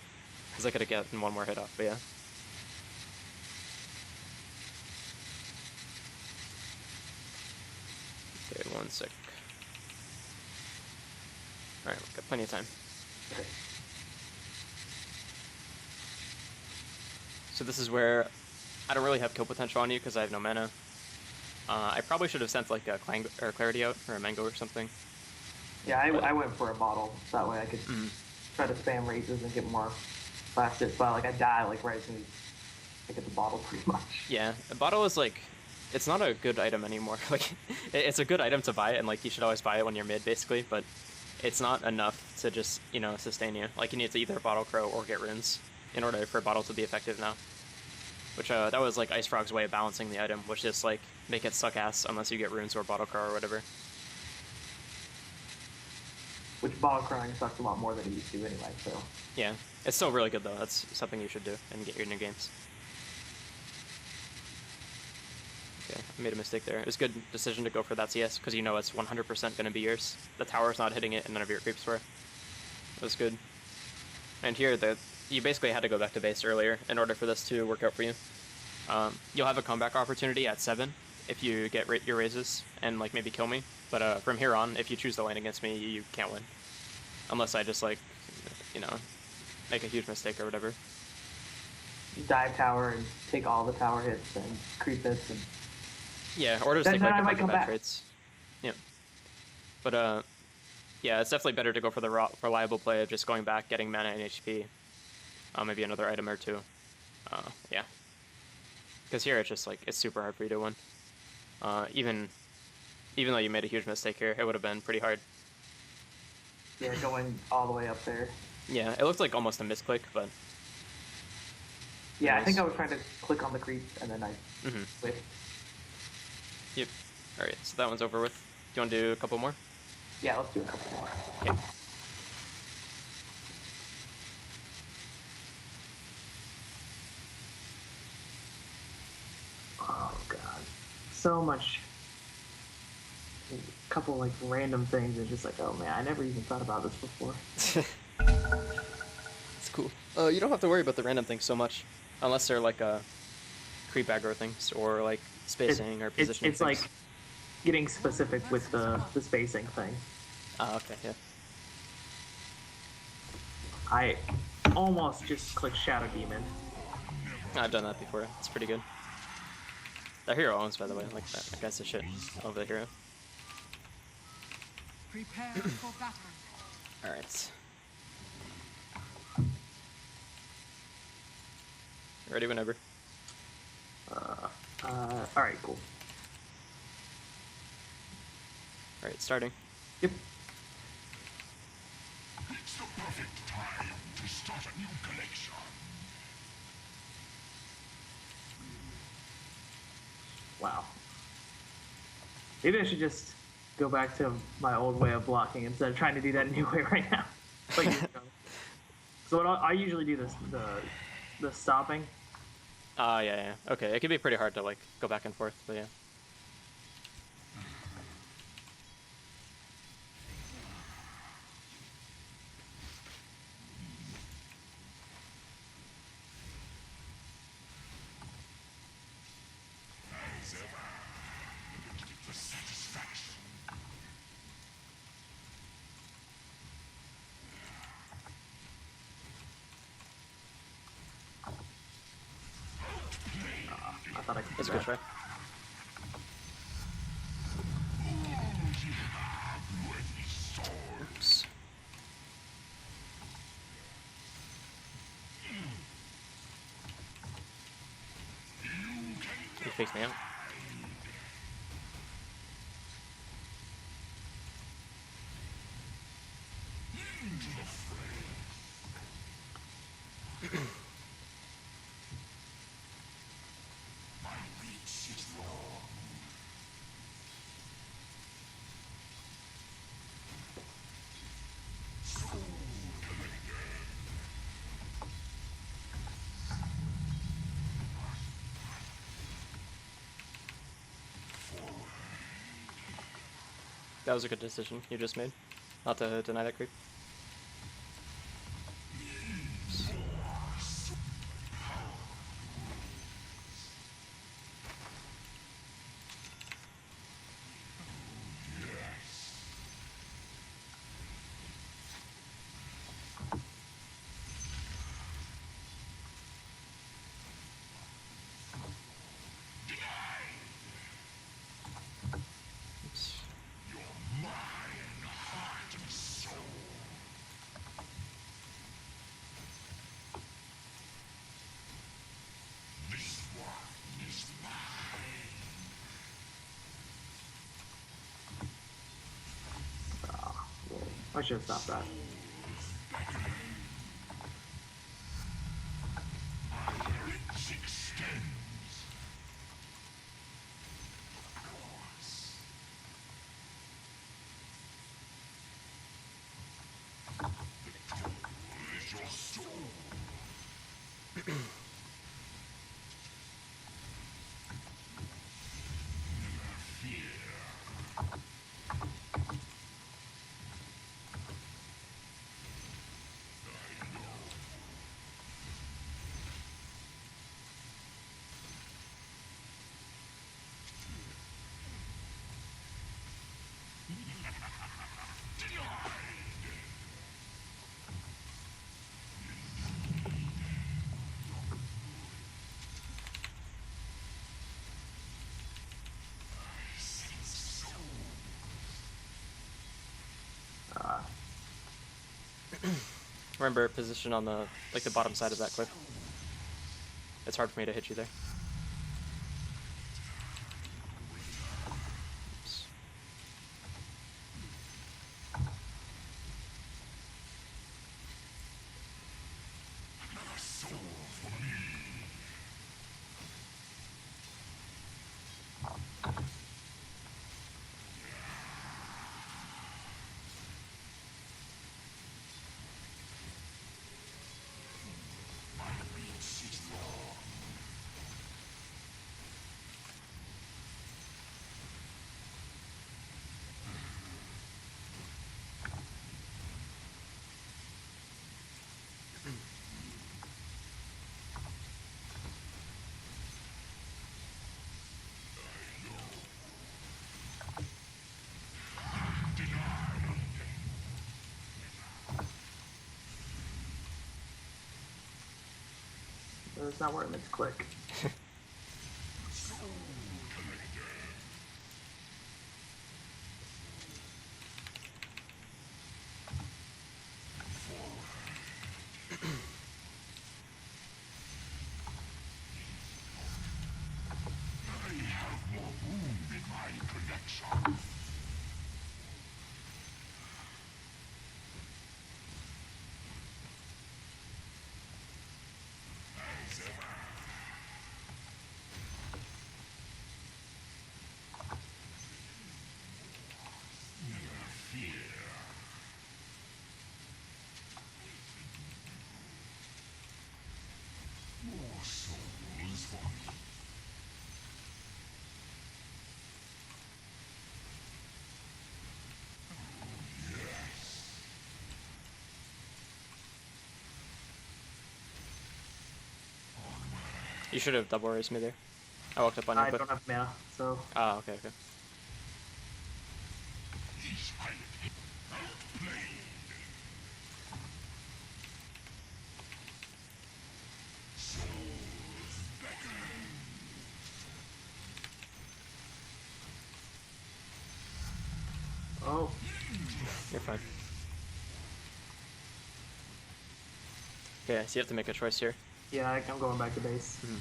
because I could have gotten one more hit off. But yeah. Okay, 1 sec. Alright, we've got plenty of time. Okay. So this is where I don't really have kill potential on you because I have no mana. I probably should have sent like a Clarity out or a Mango or something. Yeah, I went for a bottle. So that way I could try to spam raises and get more last hit. But like I die like right as soon as I get the bottle pretty much. Yeah, a bottle is like, it's not a good item anymore. Like, it's a good item to buy, and like you should always buy it when you're mid, basically. But it's not enough to just sustain you. Like you need to either bottle crow or get runes in order for a bottle to be effective now. Which that was like Ice Frog's way of balancing the item, which is like make it suck ass unless you get runes or bottle crow or whatever. Which bottle crowing sucks a lot more than it used to anyway. So Yeah, it's still really good though. That's something you should do and get your new games. Okay, I made a mistake there. It was a good decision to go for that CS because you know it's 100% going to be yours. The tower's not hitting it and none of your creeps were. It was good. And here, you basically had to go back to base earlier in order for this to work out for you. You'll have a comeback opportunity at 7 if you get your raises and like maybe kill me. But from here on, if you choose to lane against me, you can't win. Unless I just like, make a huge mistake or whatever. you dive tower and take all the tower hits and creep hits and. Yeah, or just Then take like I a might bunch of come bad back. trades. Yeah. But yeah, it's definitely better to go for the reliable play of just going back, getting mana and HP. Maybe another item or two. Yeah. Because here it's just like, it's super hard for you to win. Even though you made a huge mistake here, it would have been pretty hard. Yeah, going all the way up there. Yeah, it looked like almost a misclick, but... Yeah, I think Nice. I was trying to click on the creep and then I whiffed. Yep. Alright, so that one's over with. Do you want to do a couple more? Yeah, let's do a couple more. Okay. so much, a couple like random things. It's just like, oh man, I never even thought about this before. It's cool. You don't have to worry about the random things so much, unless they're like creep aggro things or like spacing or positioning It's things. like getting specific with the spacing thing. Ah, okay, yeah. I almost just clicked Shadow Demon. I've done that before. It's pretty good. That hero owns, by the way. Like that guy's the shit of the hero. Prepare for battle. All right. Ready whenever. All right, cool. All right, starting. Yep. It's the perfect time to start a new collection. Wow. Maybe I should just go back to my old way of blocking instead of trying to do that new way right now. Like, so what I usually do the stopping. Yeah. Okay, it can be pretty hard to like go back and forth, but yeah. The satisfaction. I thought I could. That's a do good that. try. Oops. He faked me out. My reach is long. That was a good decision you just made. Not to deny that creep. Oops. Mind, heart, and soul. This one is mine. I should have stopped that. Reach extends. Across. The goal is your soul. Remember position on the like the bottom side of that cliff. It's hard for me to hit you there. Oops. Soul for me. My reach is long. That's not where I meant to click. You should have double raised me there. I walked up on you, I but... don't have mana, so... Ah, okay, okay. Oh. You're fine. Okay, so you have to make a choice here. Yeah, I'm going back to base. Mm-hmm.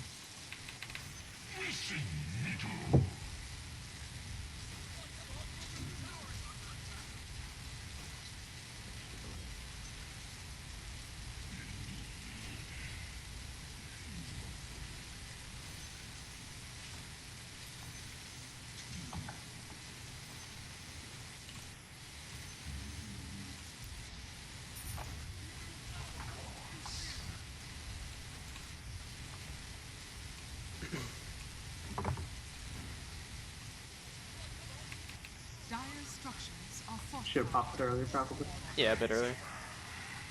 Dire structures are fortified. Should have popped it earlier, probably. Yeah, a bit earlier.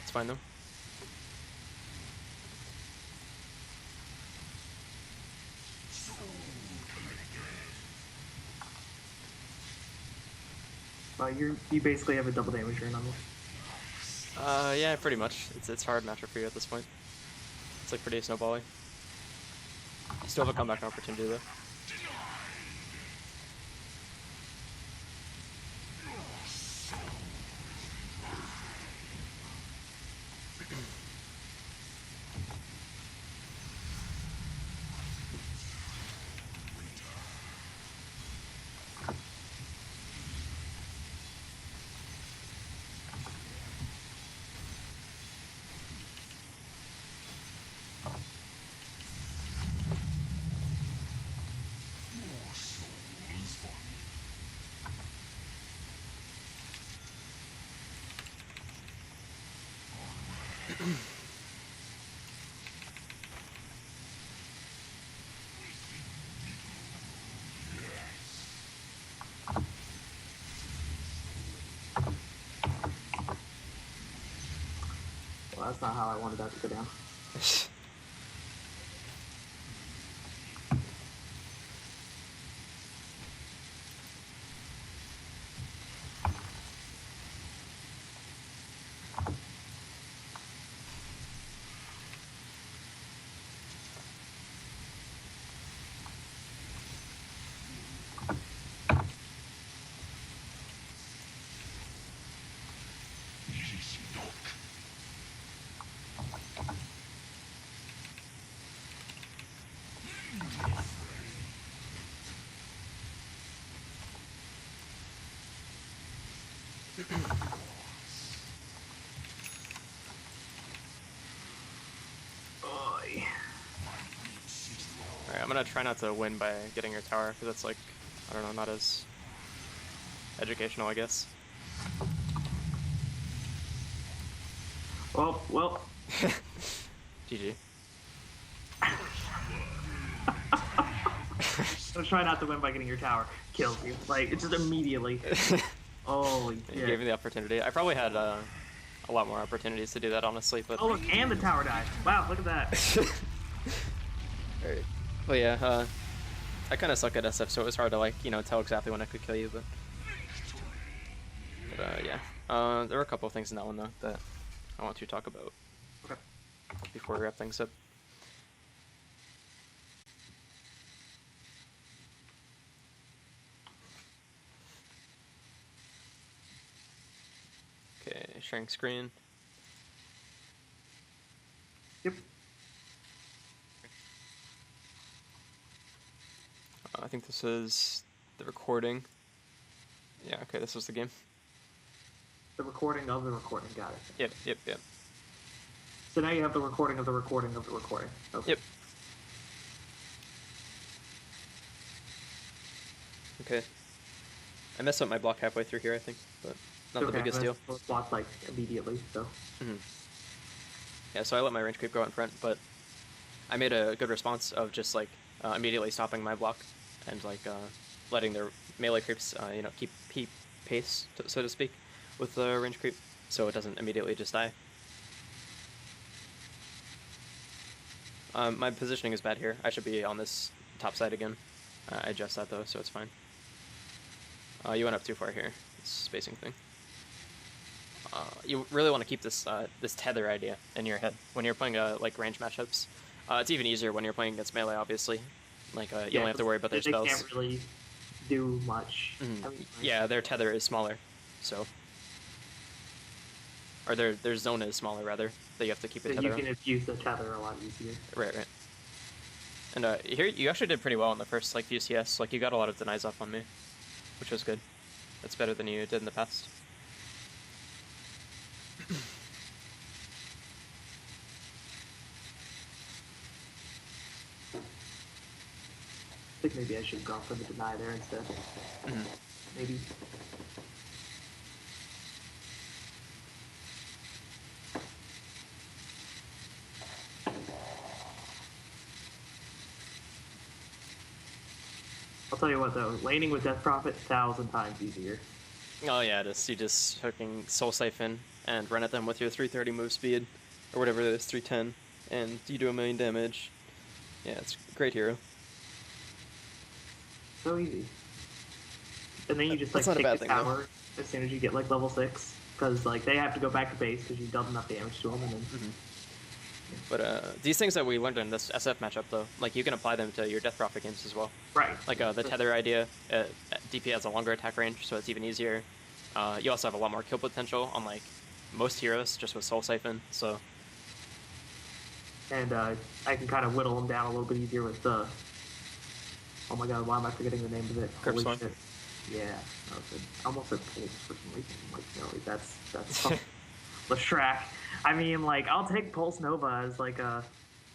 It's fine though. You basically have a double damage drain on me. Yeah, pretty much. It's hard matchup for you at this point. It's like pretty snowbally. You still have a comeback opportunity though. Well, that's not how I wanted that to go down. Oy. Alright, I'm gonna try not to win by getting your tower, because that's like, I don't know, not as educational, I guess. Well. GG. Let's try not to win by getting your tower. Kills you. Like, it's just immediately. Holy You shit. gave me the opportunity. I probably had a lot more opportunities to do that, honestly, but... Oh, look, and the tower died. Wow, look at that. Alright. Well, yeah, I kind of suck at SF, so it was hard to, like, you know, tell exactly when I could kill you, but yeah. There were a couple of things in that one, though, that I want to talk about Okay. before we wrap things up. sharing screen. Yep. I think this is the recording. Yeah, okay, this was the game. The recording of the recording, got it. Yep. So now you have the recording of the recording of the recording. Okay. Yep. Okay. I messed up my block halfway through here, I think, but not the biggest deal. Let's block like immediately, so. Yeah, so I let my range creep go out in front, but I made a good response of just like immediately stopping my block and like letting their melee creeps, you know, keep pace, so to speak, with the range creep, so it doesn't immediately just die. My positioning is bad here. I should be on this top side again. I adjust that though, so it's fine. You went up too far here. It's a spacing thing. You really want to keep this this tether idea in your head when you're playing like range matchups. It's even easier when you're playing against melee, obviously. Like you only have to worry about their spells. They can't really do much. I mean, yeah, their tether is smaller, so. Or their zone is smaller, rather, that you have to keep a tether you on. can abuse the tether a lot easier. Right. And here, you actually did pretty well in the first like few CS. Like, you got a lot of denies off on me, which was good. That's better than you did in the past. I think maybe I should have gone for the deny there instead. Maybe. I'll tell you what though, laning with Death Prophet 1,000 times easier. Oh yeah, you just hooking Soul Siphon and run at them with your 330 move speed, or whatever it is, 310, and you do 1,000,000 damage. Yeah, it's a great hero. So easy. And then you just like That's not a take bad the thing, tower as soon as you get like level 6, because like they have to go back to base because you've done enough damage to them, and then. But these things that we learned in this SF matchup, though, like you can apply them to your Death Prophet games as well. Right. Like the tether idea, DP has a longer attack range, so it's even easier. You also have a lot more kill potential on like most heroes, just with Soul Siphon. So. And I can kind of whittle them down a little bit easier with the. Oh my god, why am I forgetting the name of it? Holy shit. Yeah, I almost said Pulse for some reason. Like, no, that's the Shrek. I mean, like, I'll take Pulse Nova as like a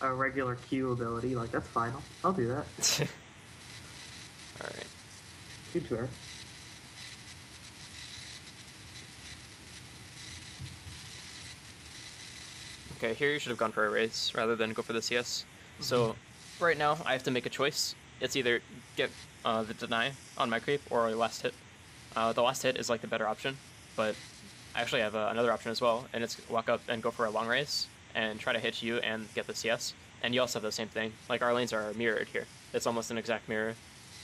regular Q ability. Like, that's fine. I'll do that. All right. Good fair. Okay, here you should have gone for a raise rather than go for the CS. So right now I have to make a choice. It's either get the deny on my creep or last hit. The last hit is like the better option, but I actually have another option as well, and it's walk up and go for a long raise and try to hit you and get the CS. And you also have the same thing. Like, our lanes are mirrored here. It's almost an exact mirror.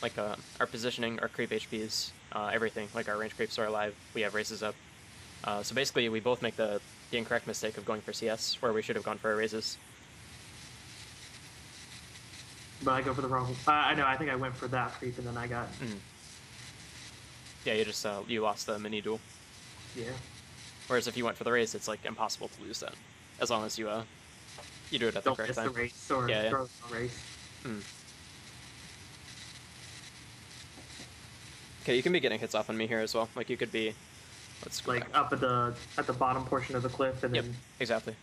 Like our positioning, our creep HPs, everything. Like, our range creeps are alive. We have races up. So basically we both make the incorrect mistake of going for CS, where we should have gone for raises. But I go for the wrong. I know. I think I went for that creep, and then I got. Yeah, you just you lost the mini duel. Yeah. Whereas if you went for the race, it's like impossible to lose that, as long as you you do it at the correct time. Don't miss the race or throw the race. Okay, you can be getting hits off on me here as well. Like, you could be. Let's go like back. up at the bottom portion of the cliff, and Yep, then. exactly.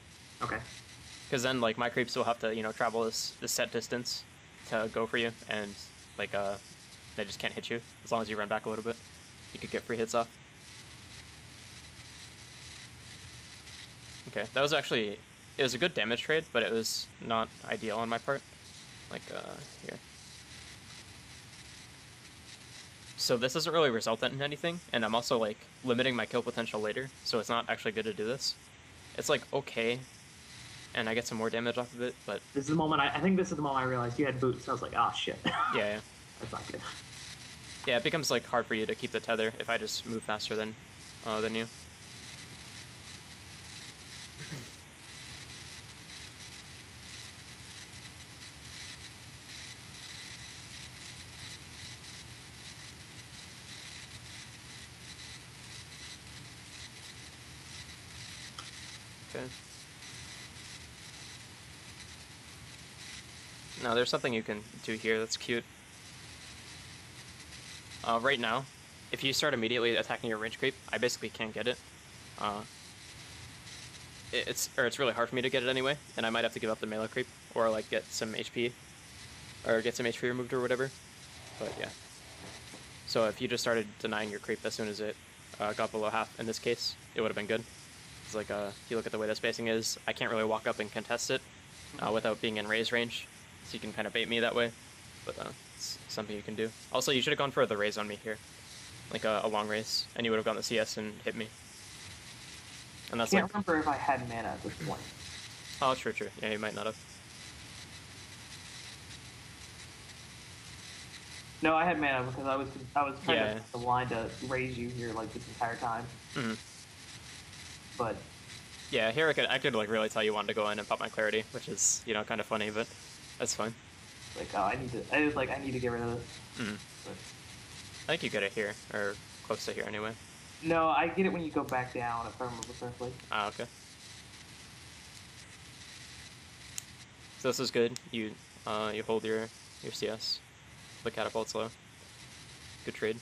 Okay. Because then, like, my creeps will have to, travel this set distance to go for you, and like they just can't hit you as long as you run back a little bit. You could get free hits off. Okay, that was actually, it was a good damage trade, but it was not ideal on my part. Like here. So this doesn't really result in anything, and I'm also like limiting my kill potential later, so it's not actually good to do this. It's like okay, and I get some more damage off of it, but This is the moment I think this is the moment I realized you had boots. I was like, ah, shit. yeah. That's not good. Yeah, it becomes like hard for you to keep the tether if I just move faster than you. Okay. Now there's something you can do here that's cute. Right now, if you start immediately attacking your range creep, I basically can't get it. It's really hard for me to get it anyway, and I might have to give up the melee creep or like get some HP or get some HP removed or whatever. But yeah. So if you just started denying your creep as soon as it got below half, in this case, it would have been good. It's like if you look at the way the spacing is, I can't really walk up and contest it without being in raise range, so you can kind of bait me that way. But it's something you can do. Also, you should have gone for the raise on me here, like a long raise, and you would have gone the CS and hit me. And that's I can't remember if I had mana at this point. Oh, true. Yeah, you might not have. No, I had mana because I was trying to the line to raise you here like this entire time. Mm-hmm. But yeah, here I could like really tell you wanted to go in and pop my clarity, which is kind of funny, but that's fine. Like, oh, I need to get rid of this. Mm-hmm. But I think you get it here or close to here anyway. no, I get it when you go back down, if I remember correctly. Ah, okay. So this is good. You hold your CS. The catapult's low. Good trade.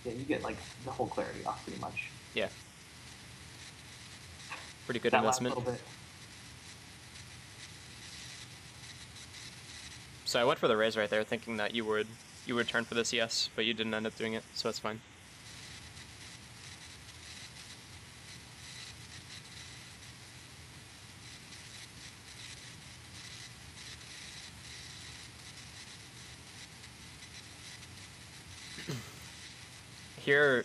Yeah, you get like the whole clarity off pretty much. Yeah. Pretty good that investment. Last little bit. So I went for the raise right there, thinking that you would turn for the CS, but you didn't end up doing it, so it's fine. Here,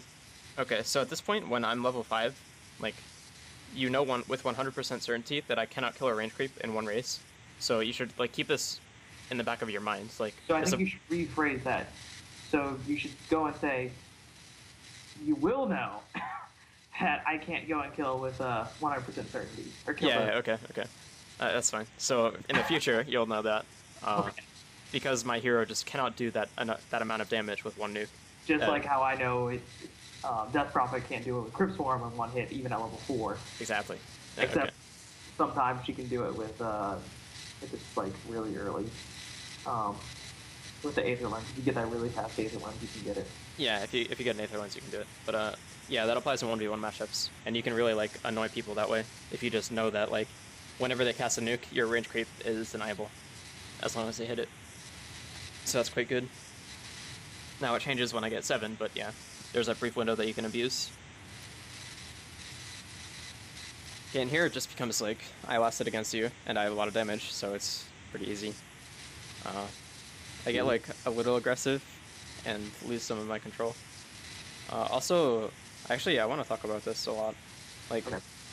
okay, so at this point, when I'm level 5, like, with 100% certainty that I cannot kill a range creep in one race. So you should, like, keep this in the back of your mind. Like, so I think you should rephrase that. So you should go and say, you will know that I can't go and kill with 100% certainty. Or kill okay. That's fine. So in the future, you'll know that. Okay. Because my hero just cannot do that amount of damage with one nuke. Just like how I know Death Prophet can't do it with Crypt Swarm in one hit, even at level 4. Exactly. Yeah, Except sometimes she can do it with, if it's like really early. With the Aether Lens, if you get that really fast Aether Lens, you can get it. Yeah, if you get an Aether Lens, you can do it. But yeah, that applies in 1v1 matchups, and you can really like annoy people that way if you just know that like whenever they cast a nuke, your range creep is deniable, as long as they hit it. So that's quite good. Now it changes when I get 7, but yeah, there's a brief window that you can abuse. Okay, and here it just becomes like, I lasted against you, and I have a lot of damage, so it's pretty easy. I get like a little aggressive, and lose some of my control. Also, actually, I want to talk about this a lot. Like,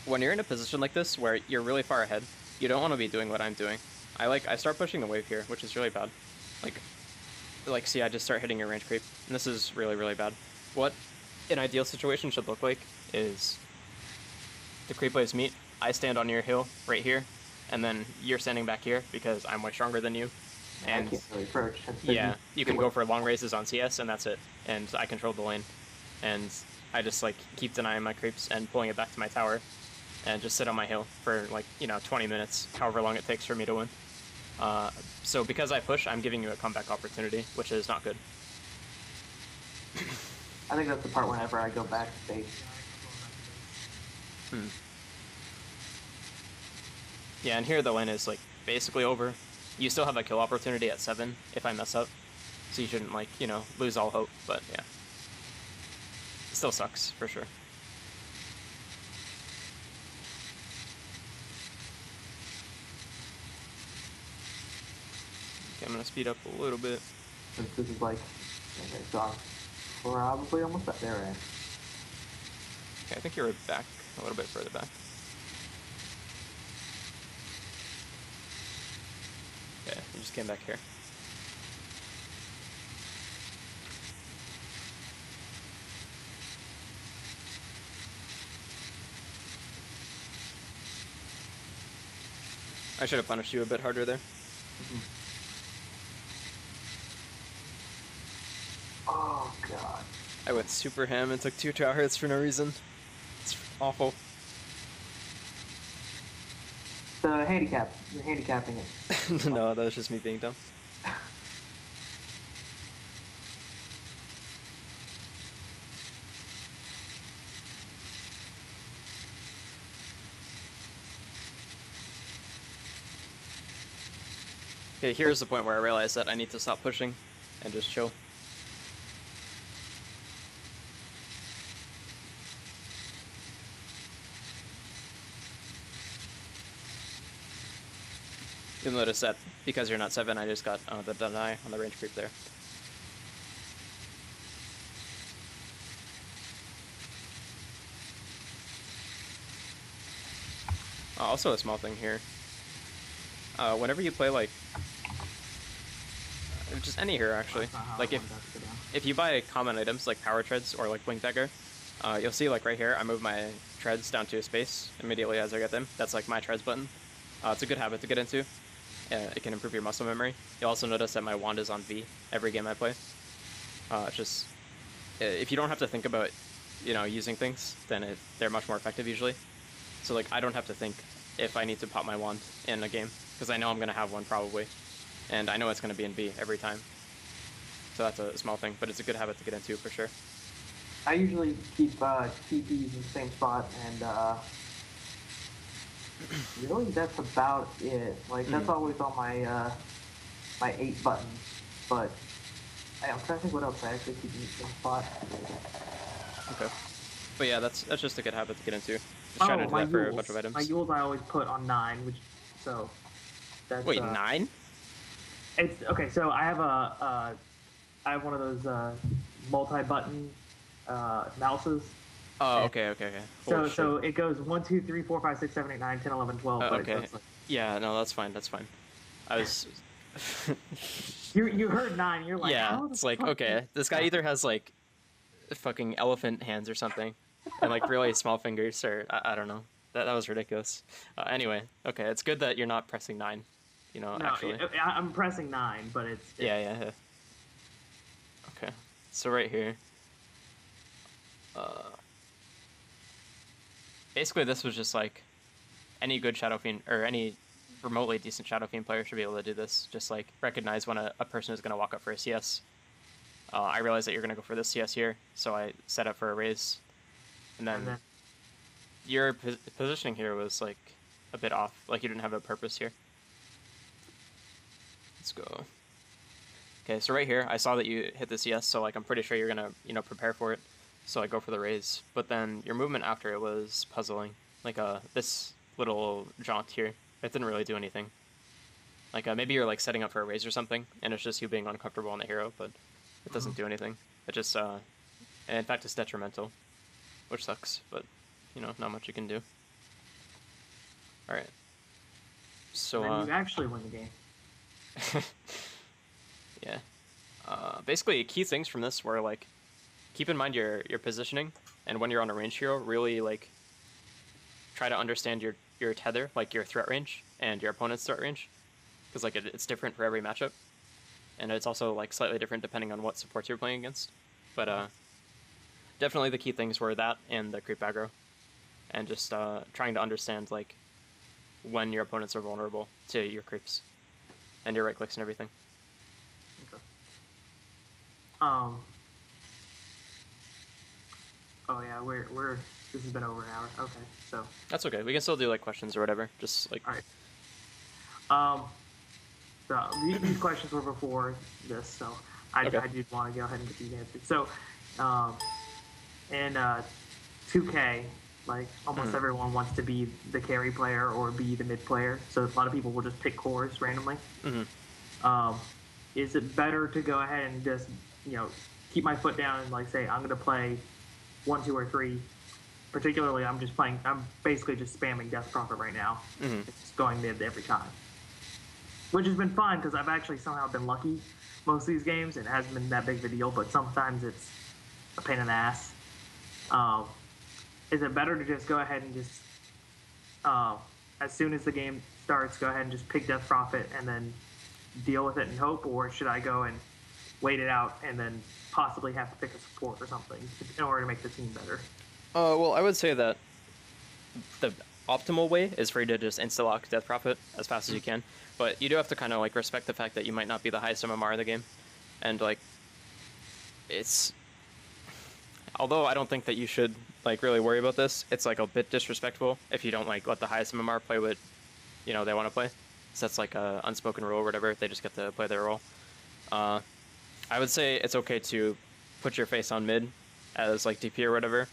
when you're in a position like this, where you're really far ahead, you don't want to be doing what I'm doing. I start pushing the wave here, which is really bad. Like, see, I just start hitting your range creep, and this is really, really bad. What an ideal situation should look like is the creep waves meet, I stand on your hill right here, and then you're standing back here because I'm way stronger than you. And I can't really approach. yeah, you can go for long races on CS, and that's it. And I control the lane, and I just like keep denying my creeps and pulling it back to my tower, and just sit on my hill for like 20 minutes, however long it takes for me to win. So because I push, I'm giving you a comeback opportunity, which is not good. I think that's the part whenever I go back to base. Yeah, and here the lane is like basically over. You still have a kill opportunity at 7 if I mess up, so you shouldn't like lose all hope. But yeah, it still sucks for sure. Okay, I'm gonna speed up a little bit. This is like, okay, so I'm probably almost up there, right? Okay, I think you're back a little bit further back. Okay, you just came back here. I should have punished you a bit harder there. Oh god. I went super ham and took 2 tower hits for no reason. It's Awful. The handicap. You're handicapping it. No, that was just me being dumb. Okay, here's the point where I realized that I need to stop pushing and just chill. You'll notice that because you're not 7, I just got the deny on the range creep there. Also a small thing here. Whenever you play like just any hero actually, like if you buy common items like power treads or like blink dagger, you'll see like right here I move my treads down to a space immediately as I get them. That's like my treads button. It's a good habit to get into. It can improve your muscle memory. You'll also notice that my wand is on V every game I play. It's just if you don't have to think about using things, then they're much more effective usually. So like I don't have to think if I need to pop my wand in a game because I know I'm gonna have one probably, and I know it's gonna be in V every time. So that's a small thing, but it's a good habit to get into for sure. I usually keep TPs in the same spot, and really that's about it. Like that's always on my my 8 buttons, but I'm trying to think what else I actually keep in the same spot. Okay. But yeah, that's just a good habit to get into. Just try to do that for a bunch of items. My Yules I always put on 9, which so that's wait 9? It's okay. So I have I have one of those multi-button mouses. Oh, okay. So it goes 1, 2, 3, 4, 5, 6, 7, 8, 9, 10, 11, 12. Okay. Like... Yeah, no, that's fine. I was. you heard 9. You're like, yeah. It's like okay, this guy either has like fucking elephant hands or something, and like really small fingers, or I don't know. That was ridiculous. Anyway, okay, it's good that you're not pressing 9. No, actually. I'm pressing 9, but it's yeah. Okay, so right here. Basically, this was just like any good Shadow Fiend or any remotely decent Shadow Fiend player should be able to do this. Just like recognize when a person is going to walk up for a CS. I realized that you're going to go for this CS here, so I set up for a raise. And then your positioning here was like a bit off. Like you didn't have a purpose here. Let's go. Okay, so right here, I saw that you hit the CS, so like I'm pretty sure you're going to, prepare for it. So I go for the raise, but then your movement after it was puzzling. Like this little jaunt here, it didn't really do anything. Like maybe you're like setting up for a raise or something, and it's just you being uncomfortable on the hero, but it doesn't do anything. It just, and in fact, it's detrimental, which sucks. But not much you can do. All right. So and then you actually win the game. Yeah. Basically, key things from this were like. Keep in mind your positioning, and when you're on a range hero, really like try to understand your tether, like your threat range and your opponent's threat range, because like it's different for every matchup, and it's also like slightly different depending on what supports you're playing against. But definitely the key things were that and the creep aggro, and just trying to understand like when your opponents are vulnerable to your creeps and your right clicks and everything. Okay. Oh yeah, we're this has been over an hour. Okay, so that's okay. We can still do like questions or whatever. Just like all right. So these questions were before this, so I did want to go ahead and get these answered. So, in 2K, like almost everyone wants to be the carry player or be the mid player. So a lot of people will just pick cores randomly. Is it better to go ahead and just keep my foot down and like say I'm going to play 1, 2, or 3. Particularly, I'm basically just spamming Death Prophet right now. It's just going mid every time, which has been fun because I've actually somehow been lucky most of these games. It hasn't been that big of a deal, but sometimes it's a pain in the ass. Is it better to just go ahead and just as soon as the game starts, go ahead and just pick Death Prophet and then deal with it and hope, or should I go and wait it out and then possibly have to pick a support or something in order to make the team better? Well, I would say that the optimal way is for you to just insta-lock Death Prophet as fast as you can, but you do have to kind of like respect the fact that you might not be the highest MMR in the game, and like it's, although I don't think that you should like really worry about this, it's like a bit disrespectful if you don't like let the highest MMR play what they want to play. So that's like a unspoken rule or whatever. They just get to play their role. I would say it's okay to put your face on mid as like DP or whatever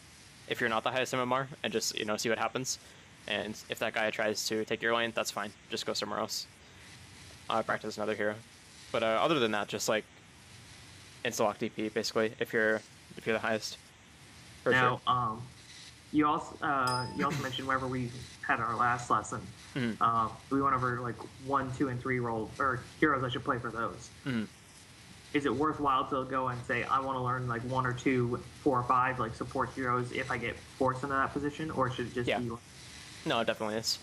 if you're not the highest MMR, and just see what happens. And if that guy tries to take your lane, that's fine. Just go somewhere else. Practice another hero. But other than that, just like insta-lock DP basically if you're the highest. For now, sure. you also mentioned whenever we had our last lesson, we went over like 1, 2, and 3 roles or heroes I should play for those. Is it worthwhile to go and say I want to learn like 1 or 2, 4 or 5 like support heroes if I get forced into that position, or should it just be? No, it definitely is.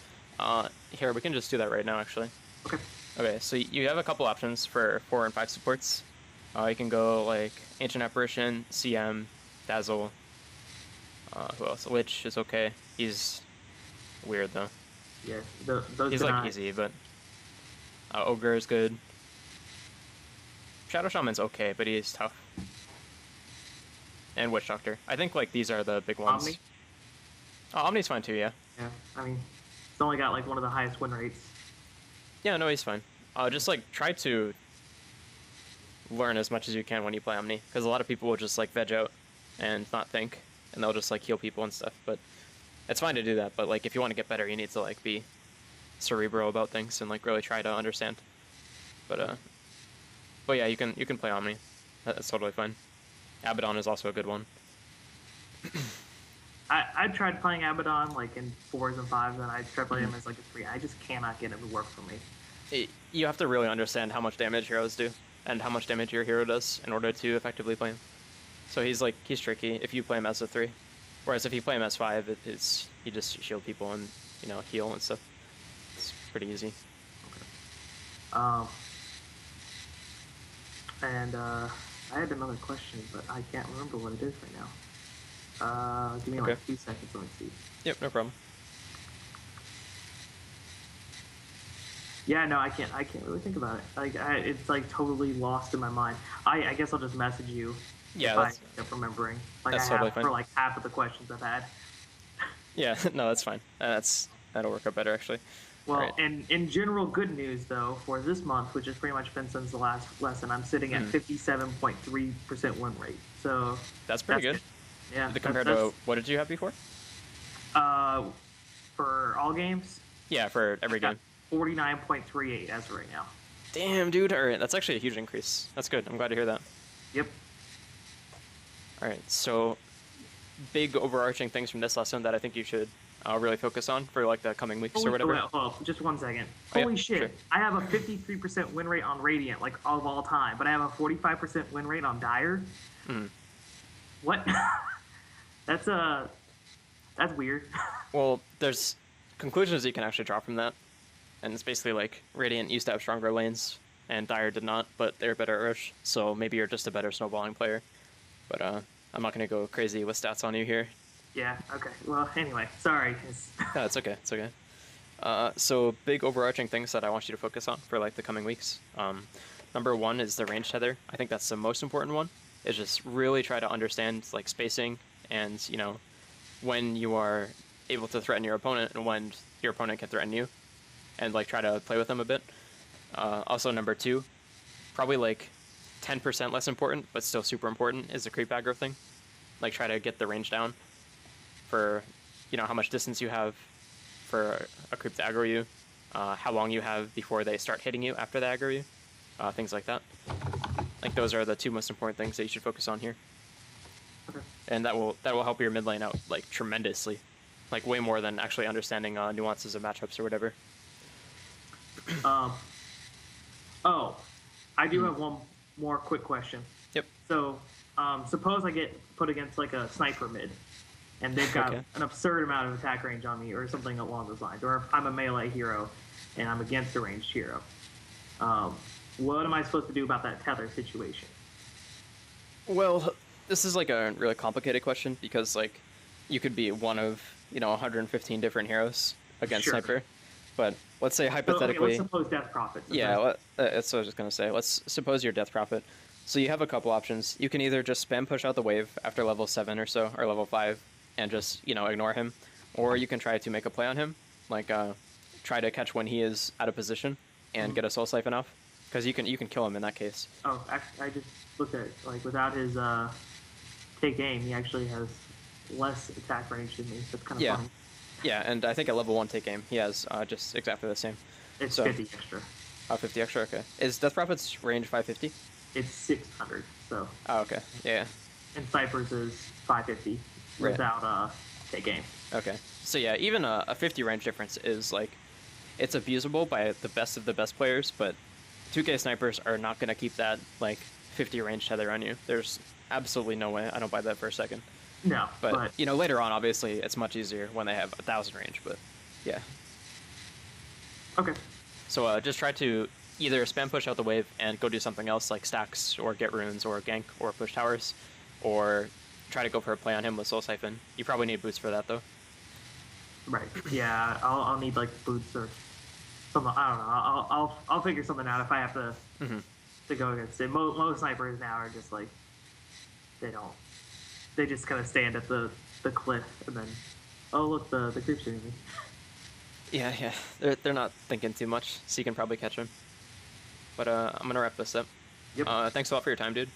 Here, we can just do that right now, actually. Okay. Okay, so you have a couple options for 4 and 5 supports. You can go like Ancient Apparition, CM, Dazzle. Who else? Lich is okay. He's weird though. Yeah, those he's like easy, but Ogre is good. Shadow Shaman's okay, but he's tough. And Witch Doctor. I think like these are the big ones. Omni? Oh, Omni's fine too, yeah. Yeah, I mean, it's only got like one of the highest win rates. Yeah, no, he's fine. Just like try to learn as much as you can when you play Omni, because a lot of people will just like veg out and not think, and they'll just like heal people and stuff. But it's fine to do that. But like if you want to get better, you need to like be cerebral about things and like really try to understand. But yeah, you can play Omni. That's totally fine. Abaddon is also a good one. I tried playing Abaddon like in 4s and 5s, and I tried playing him as like a 3. I just cannot get him to work for me. You have to really understand how much damage heroes do and how much damage your hero does in order to effectively play him. So he's tricky if you play him as a 3. Whereas if you play him as 5, you just shield people and heal and stuff. It's pretty easy. Okay. And I had another question, but I can't remember what it is right now. Give me like 2 seconds. Let me see. Yep, no problem. Yeah, no, I can't really think about it. Like, it's like totally lost in my mind. I guess I'll just message you. Yeah, if I end up remembering. Like that's I totally have fine. for like half of the questions I've had. Yeah, no, that's fine. That'll work out better actually. Well, right. And in general, good news though for this month, which has pretty much been since the last lesson, I'm sitting at 57.3% win rate. So that's pretty good. Yeah. Compared to what did you have before? For all games. Yeah, for every game. 49.38 as of right now. Damn, dude. All right, that's actually a huge increase. That's good. I'm glad to hear that. Yep. All right, so big overarching things from this lesson that I think you should really focus on for like the coming weeks or whatever. Hold up, just 1 second. Oh, Holy yeah, shit! sure. I have a 53% win rate on Radiant, like of all time, but I have a 45% win rate on Dire. What? That's weird. Well, there's conclusions you can actually draw from that, and it's basically like Radiant used to have stronger lanes, and Dire did not, but they're better at Rush. So maybe you're just a better snowballing player. But I'm not gonna go crazy with stats on you here. Yeah. Okay. Well, anyway, sorry. No, it's okay. It's okay. So big overarching things that I want you to focus on for like the coming weeks. Number 1 is the range tether. I think that's the most important one. Is just really try to understand like spacing and when you are able to threaten your opponent and when your opponent can threaten you, and like try to play with them a bit. Also, number 2, probably like 10% less important, but still super important, is the creep aggro thing. Like try to get the range down for how much distance you have for a creep to aggro you, how long you have before they start hitting you after they aggro you, things like that. Like those are the 2 most important things that you should focus on here. Okay. And that will help your mid lane out like tremendously, like way more than actually understanding nuances of matchups or whatever. Oh, I do have one more quick question. Yep. So, suppose I get put against like a sniper mid, and they've got an absurd amount of attack range on me, or something along those lines. Or if I'm a melee hero, and I'm against a ranged hero. What am I supposed to do about that tether situation? Well, this is like a really complicated question because like you could be one of 115 different heroes against Sure. sniper. But let's say So, okay, hypothetically, let's suppose Death Prophet. yeah, that's what I was just gonna say. Let's suppose you're Death Prophet. So you have a couple options. You can either just spam push out the wave after level 7 or so, or level 5, and just ignore him, or you can try to make a play on him, like try to catch when he is out of position and get a soul siphon off, because you can kill him in that case. Oh, actually, I just looked at like without his take aim, he actually has less attack range than me. That's kind of Yeah. funny. Yeah, and I think at level 1 take aim, he has just exactly the same. It's So- 50 extra. 50 extra, okay. Is Death Prophet's range 550? It's 600. So, Oh, okay. Yeah. and Cypher's is 550 Right. without take aim. Okay. So yeah, even a 50 range difference is like, it's abusable by the best of the best players, but 2K snipers are not going to keep that like 50 range tether on you. There's absolutely no way. I don't buy that for a second. No, But later on, obviously, it's much easier when they have 1,000 range. But yeah. okay. So just try to either spam push out the wave and go do something else like stacks or get runes or gank or push towers, or try to go for a play on him with Soul Siphon. You probably need boots for that though. Right. Yeah, I'll need like boots or something. I don't know. I'll figure something out if I have to to go against it. Most snipers now are just like they just kind of stand at the cliff and then look the creeps are me. Yeah. They're not thinking too much, so you can probably catch him. But I'm gonna wrap this up. Yep. Thanks a lot for your time, dude.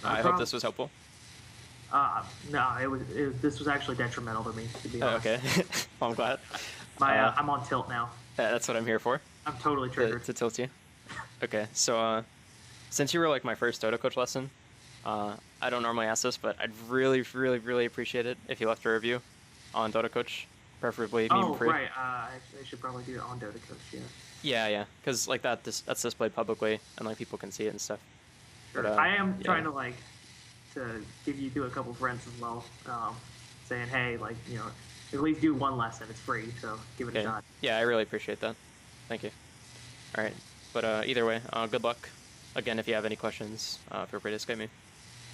No I hope problem. this was helpful. No, this was actually detrimental to me, to be Oh, honest. okay. Well, I'm glad. I'm on tilt now. That's what I'm here for. I'm totally triggered. To tilt you. Okay, so since you were like my first Dota coach lesson, I don't normally ask this, but I'd really, really, really appreciate it if you left a review on Dota Coach, preferably meme free. Right. I should probably do it on Dota Coach. Yeah. Yeah, because like that's displayed publicly and like people can see it and stuff. Sure. But, I am yeah. trying to give you to a couple friends as well, saying, hey, at least do one lesson. It's free, so give it a Okay. shot. Yeah, I really appreciate that. Thank you. All right, but either way, good luck. Again, if you have any questions, feel free to Skype me.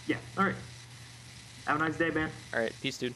Yeah. All right. Have a nice day, man. All right, peace, dude.